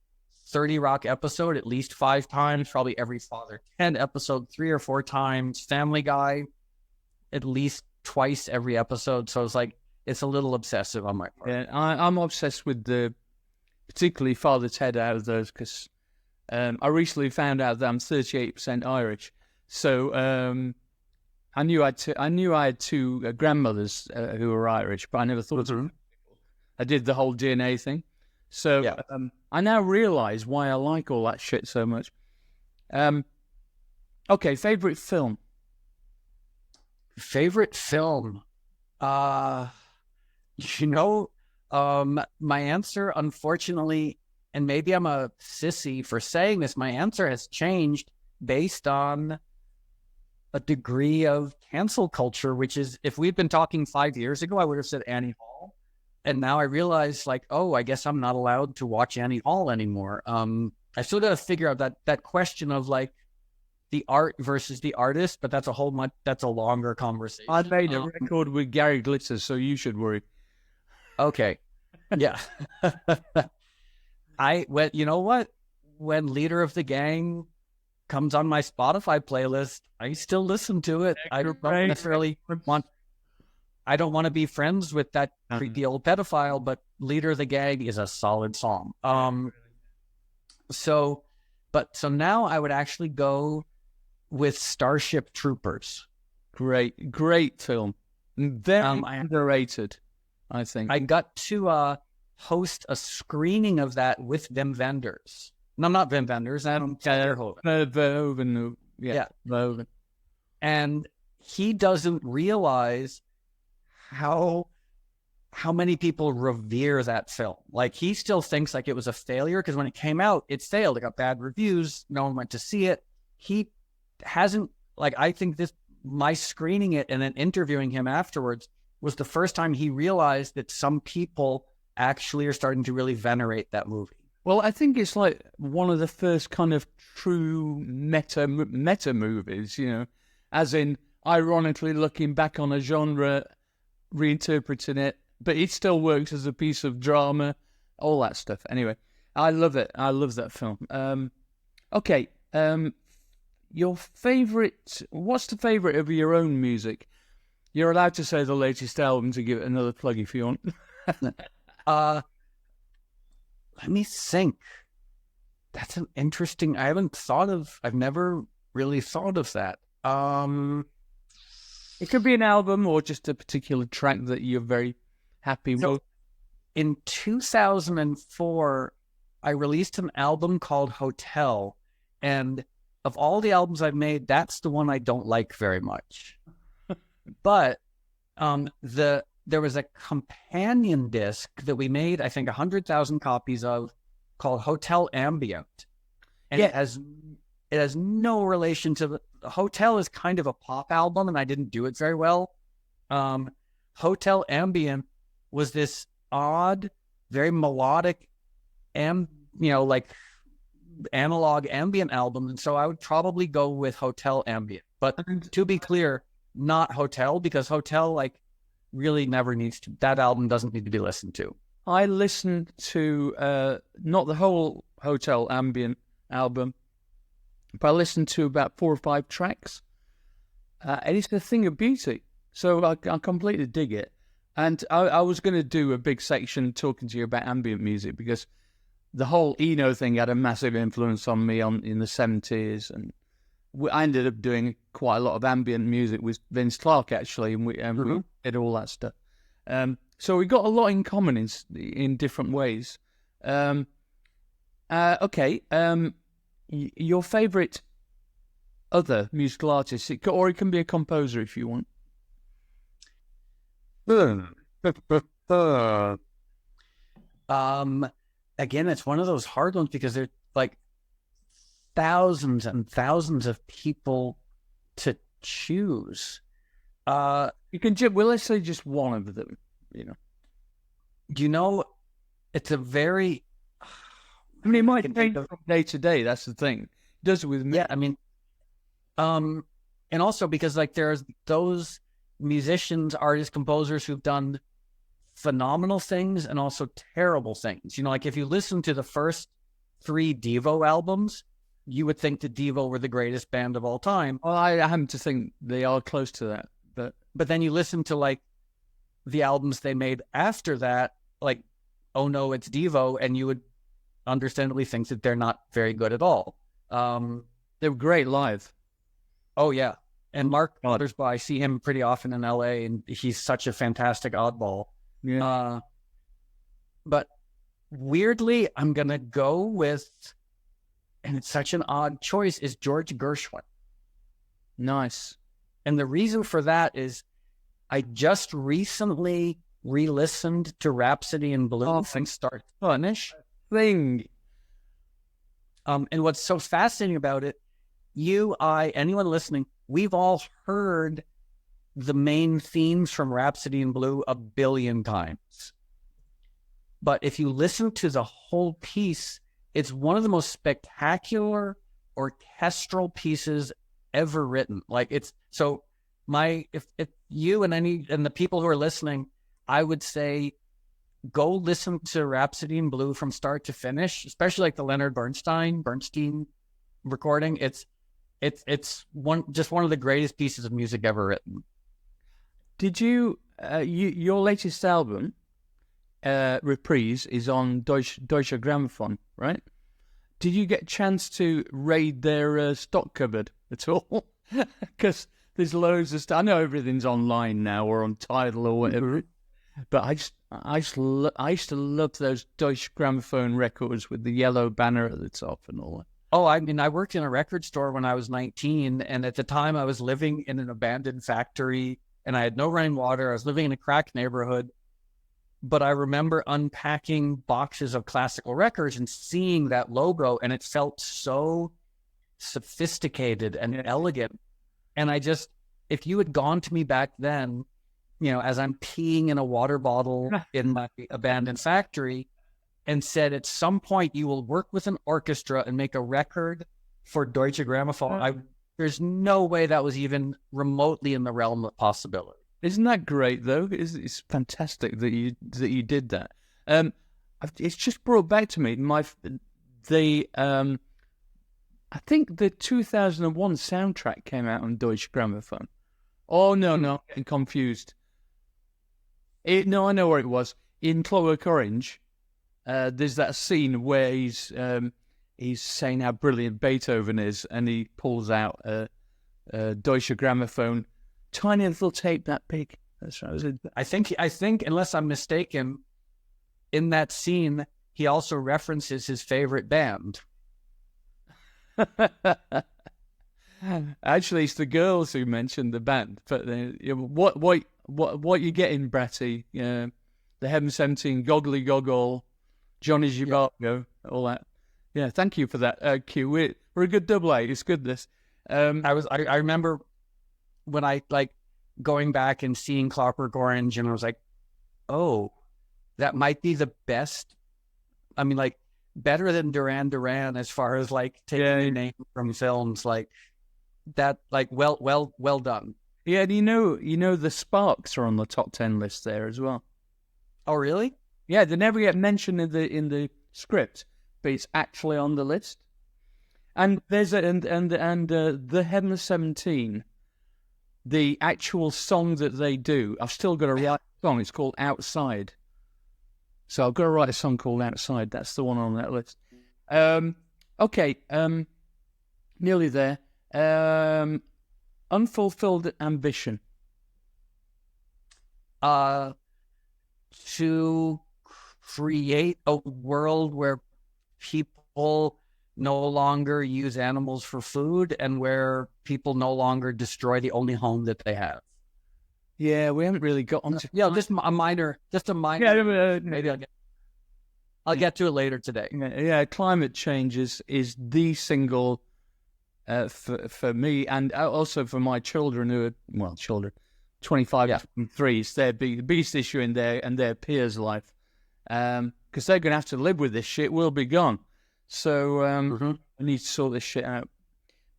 30 Rock episode at least 5 times, probably every Father Ted episode 3 or 4 times, Family Guy at least twice every episode. So it's a little obsessive on my part. Yeah, I'm obsessed with particularly Father Ted out of those because I recently found out that I'm 38% Irish. So I knew I had 2 grandmothers who were Irish, but I never thought of them. I did the whole DNA thing. So yeah. I now realize why I like all that shit so much. Okay, favorite film? Favorite film? My answer, unfortunately, and maybe I'm a sissy for saying this, my answer has changed based on a degree of cancel culture, which is, if we'd been talking 5 years ago, I would have said Annie Hall. And now I realize, I guess I'm not allowed to watch Annie Hall anymore. I still got to figure out that question of the art versus the artist, but that's a longer conversation. I made a record with Gary Glitter, so you should worry. Okay. Yeah. You know what? When Leader of the Gang comes on my Spotify playlist, I still listen to it. I don't necessarily I don't want to be friends with that creepy old pedophile, but Leader of the Gang is a solid song. So now I would actually go with Starship Troopers. Great film. Very underrated, I think. I got to host a screening of that with Wim Wenders. No, not Wim Wenders. Verhoeven. Yeah. Verhoeven. And he doesn't realize how many people revere that film. He still thinks it was a failure because when it came out, it failed. It got bad reviews. No one went to see it. He hasn't, I think my screening it and then interviewing him afterwards was the first time he realized that some people actually are starting to really venerate that movie. Well, I think it's one of the first kind of true meta movies, as in ironically looking back on a genre, reinterpreting it, but it still works as a piece of drama, all that stuff. Anyway, I love it. I love that film. Okay, your favorite? What's the favorite of your own music? You're allowed to say the latest album to give it another plug if you want. Let me think. That's an interesting. I've never really thought of that. It could be an album or just a particular track that you're very happy with. In 2004, I released an album called Hotel, and of all the albums I've made, that's the one I don't like very much. But there was a companion disc that we made, I think 100,000 copies of, called Hotel Ambient. And it has no relation to the Hotel is kind of a pop album, and I didn't do it very well. Hotel Ambient was this odd, very melodic, and like analog ambient album. And so I would probably go with Hotel Ambient. But to be clear, not Hotel, because Hotel like really never needs to. That album doesn't need to be listened to. I listened to not the whole Hotel Ambient album, but I listened to about 4 or 5 tracks, and it's a thing of beauty. So I completely dig it. And I was going to do a big section talking to you about ambient music, because the whole Eno thing had a massive influence on me in the 70s, and I ended up doing quite a lot of ambient music with Vince Clarke, actually, and we did all that stuff. So we got a lot in common in different ways. Okay, your favourite other musical artist, or it can be a composer if you want. Again, it's one of those hard ones because there's like thousands and thousands of people to choose. You can let's say just one of them. It's a very. I mean, it might change from day to day. That's the thing. It does it with me. Yeah, I mean, and also because like there's those musicians, artists, composers who've done phenomenal things and also terrible things. Like if you listen to the first 3 Devo albums, you would think that Devo were the greatest band of all time. Well, I happen to think they are close to that, but then you listen to like the albums they made after that, like Oh No, It's Devo, and you would understandably think that they're not very good at all. They were great live. Oh yeah, and Mark Mothersbaugh, I see him pretty often in LA, and he's such a fantastic oddball. Yeah. But weirdly, I'm gonna go with, and it's such an odd choice, is George Gershwin. Nice. And the reason for that is I just recently re-listened to Rhapsody in Blue from start to finish. And what's so fascinating about it, anyone listening, we've all heard the main themes from Rhapsody in Blue a billion times. But if you listen to the whole piece, it's one of the most spectacular orchestral pieces ever written. Like it's so if you and the people who are listening, I would say go listen to Rhapsody in Blue from start to finish, especially like the Leonard Bernstein recording. It's one of the greatest pieces of music ever written. Did your latest album, Reprise, is on Deutsche Grammophon, right? Did you get a chance to raid their stock cupboard at all? Because there's loads of stuff. I know everything's online now or on Tidal or whatever, but I used to love those Deutsche Grammophon records with the yellow banner at the top and all that. Oh, I mean, I worked in a record store when I was 19, and at the time I was living in an abandoned factory, and I had no running water. I was living in a crack neighborhood, but I remember unpacking boxes of classical records and seeing that logo, and it felt so sophisticated and elegant. And if you had gone to me back then, as I'm peeing in a water bottle in my abandoned factory, and said, at some point you will work with an orchestra and make a record for Deutsche Grammophon, there's no way that was even remotely in the realm of possibility. Isn't that great, though? It's fantastic that you did that. It's just brought back to me I think the 2001 soundtrack came out on Deutsche Grammophon. Oh, no, I'm getting confused. No, I know where it was. In Clockwork Orange, there's that scene where he's saying how brilliant Beethoven is, and he pulls out a Deutsche Grammophon, tiny little tape that big. That's right. I think, unless I'm mistaken, in that scene, he also references his favorite band. Actually, it's the girls who mentioned the band. But what you getting, Bratty? The Heaven 17, Goggly Goggle, Johnny Gibago, all that. Yeah, thank you for that, Q. We're a good double A. It's good, this. I remember when I, like, going back and seeing Clockwork Orange, and I was like, oh, that might be the best. I mean, like, better than Duran Duran as far as like taking a name from films like that. Like, well done. Yeah, and you know the Sparks are on the top 10 list there as well. Oh, really? Yeah, they never get mentioned in the script, but it's actually on the list. And there's the Heaven of 17, the actual song that they do. I've still got to write a song. It's called Outside. So I've got to write a song called Outside. That's the one on that list. Okay, nearly there. Unfulfilled ambition. To create a world where people no longer use animals for food and where people no longer destroy the only home that they have. Yeah, we haven't really got onto. Yeah, just a minor. Yeah, maybe I'll get to it later today. Yeah, climate change is the single for me, and also for my children who are 25 to 23. It's their biggest issue in their peers' life, because they're going to have to live with this shit. We'll be gone, so I need to sort this shit out.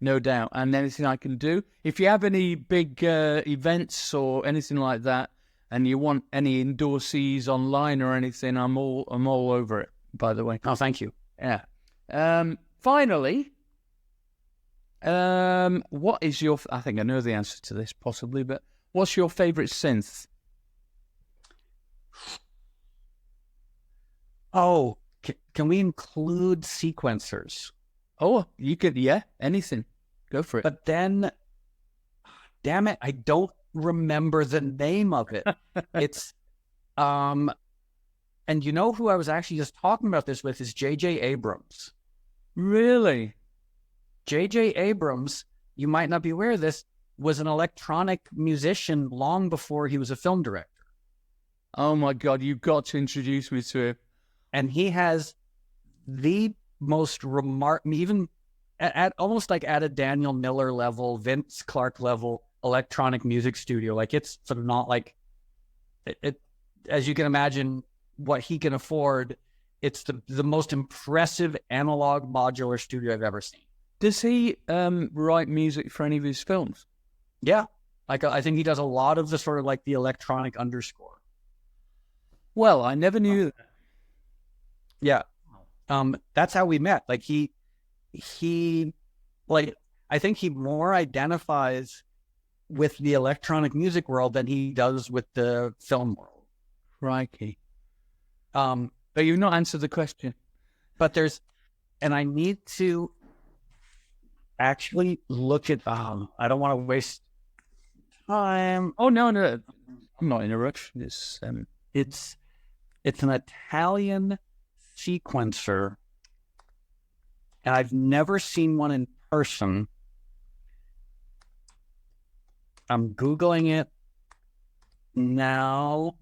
No doubt. And anything I can do. If you have any big events or anything like that, and you want any endorsees online or anything, I'm all over it, by the way. Oh, thank you. Yeah. Finally, what is your... I think I know the answer to this, possibly, but what's your favorite synth? Oh, can we include sequencers? Oh, you could, yeah, anything. Go for it. But then, damn it, I don't remember the name of it. It's, and you know who I was actually just talking about this with is J.J. Abrams. Really? J.J. Abrams, you might not be aware of this, was an electronic musician long before he was a film director. Oh my God, you've got to introduce me to him. And he has the most remarkable, even at almost like at a Daniel Miller level, Vince Clarke level, electronic music studio. Like, it's not like it, as you can imagine, what he can afford. It's the most impressive analog modular studio I've ever seen. Does he write music for any of his films? Yeah. Like, I think he does a lot of the sort of like the electronic underscore. Well, I never knew that. Yeah. That's how we met. Like, he like, I think he more identifies with the electronic music world than he does with the film world. Crikey. But you've not answered the question. But and I need to actually look at, I don't want to waste time. Oh, no, I'm not in a rush. It's an Italian sequencer, and I've never seen one in person. I'm Googling it now.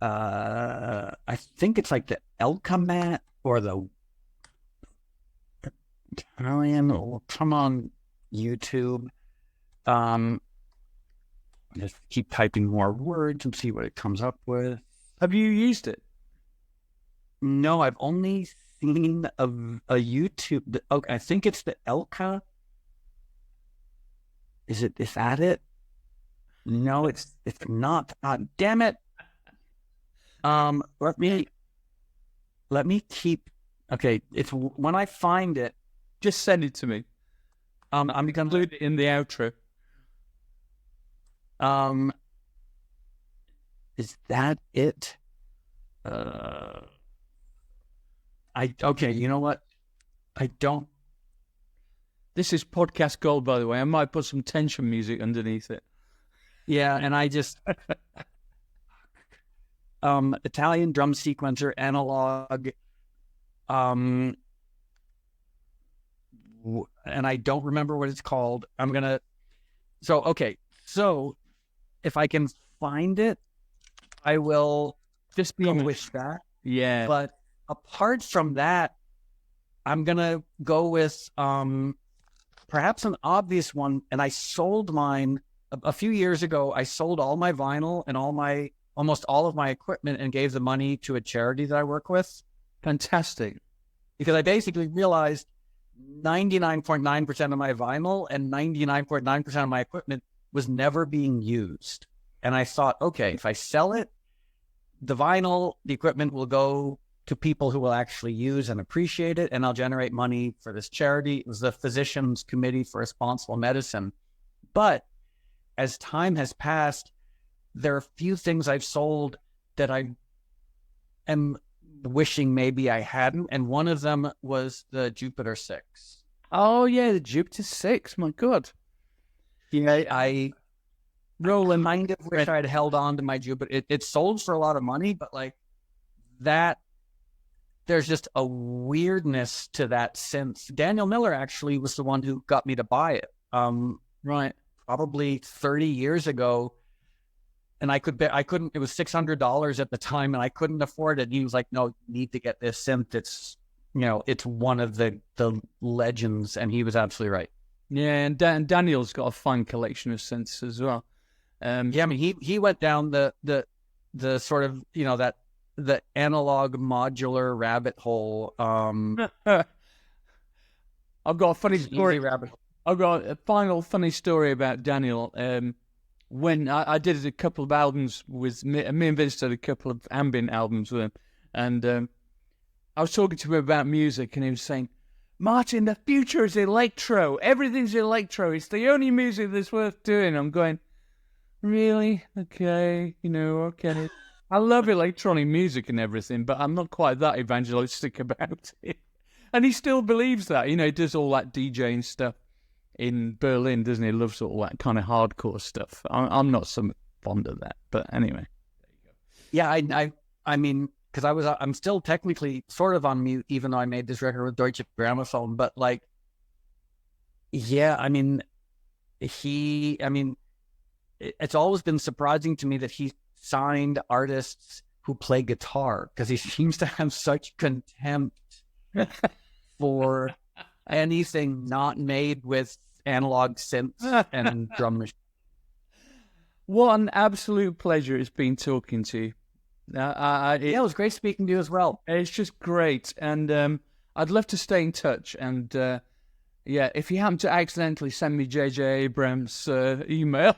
I think it's like the Elkamat or the Italian. Or come on YouTube. Just keep typing more words and see what it comes up with. Have you used it? No, I've only seen a YouTube. Okay, I think it's the Elka. Is that it? No, it's not. Damn it. Let me keep. Okay, it's when I find it. Just send it to me. I'm gonna include it in the outro. Is that it? Okay, you know what? I don't. This is podcast gold, by the way. I might put some tension music underneath it. Yeah, and I just Italian drum sequencer analog, and I don't remember what it's called. So if I can find it, I will just publish that. Yeah. But apart from that, I'm gonna go with perhaps an obvious one. And I sold mine a few years ago. I sold all my vinyl and all my almost all of my equipment and gave the money to a charity that I work with. Fantastic. Because I basically realized 99.9% of my vinyl and 99.9% of my equipment was never being used. And I thought, okay, if I sell it, the vinyl, the equipment will go to people who will actually use and appreciate it, and I'll generate money for this charity. It was the Physicians Committee for Responsible Medicine. But as time has passed, there are a few things I've sold that I am wishing maybe I hadn't, and one of them was the Jupiter 6. Oh, yeah, the Jupiter 6. My God. Yeah, I kind of wish I'd held on to my Jupiter. It sold for a lot of money, but like that, there's just a weirdness to that synth. Daniel Miller actually was the one who got me to buy it. Right. Probably 30 years ago. And I couldn't, it was $600 at the time and I couldn't afford it. And he was like, no, you need to get this synth. It's, it's one of the legends. And he was absolutely right. Yeah. And Daniel's got a fine collection of synths as well. Yeah. I mean, he went down the sort of, the analog modular rabbit hole. I've got a funny story. I've got a final funny story about Daniel. When I did a couple of albums with me and Vince did a couple of ambient albums with him, and I was talking to him about music, and he was saying, "Martin, the future is electro. Everything's electro. It's the only music that's worth doing." I'm going, really? Okay, okay. I love electronic music and everything, but I'm not quite that evangelistic about it. And he still believes that. He does all that DJing stuff in Berlin, doesn't he? Loves all that kind of hardcore stuff. I'm not so fond of that, but anyway. There you go. Yeah, I mean, because I'm still technically sort of on mute, even though I made this record with Deutsche Grammophon. But like, yeah, I mean, it's always been surprising to me that he signed artists who play guitar, because he seems to have such contempt for anything not made with analog synths and drum machines. What an absolute pleasure it's been talking to you. It was great speaking to you as well. It's just great, and I'd love to stay in touch. And if you happen to accidentally send me J.J. Abrams' email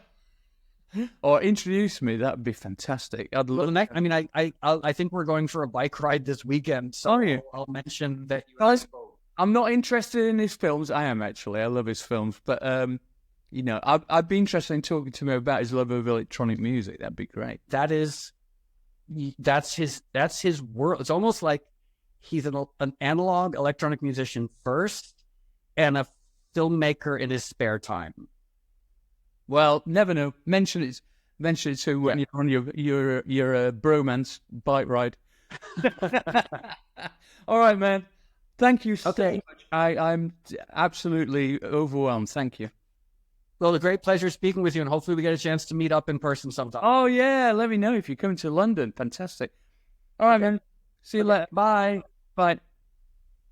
or introduce me, that would be fantastic. I'd love. I think we're going for a bike ride this weekend, so I'll mention that you guys. I'm not interested in his films. I am actually. I love his films, but I'd be interested in talking to him about his love of electronic music. That'd be great. That's his world. It's almost like he's an analog electronic musician first, and a filmmaker in his spare time. Well, never know. Mention it too when you're on your bromance bike ride. All right, man. Thank you so much. I'm absolutely overwhelmed. Thank you. Well, a great pleasure speaking with you, and hopefully we get a chance to meet up in person sometime. Oh, yeah. Let me know if you come to London. Fantastic. All right, man. See you later. Bye. Bye.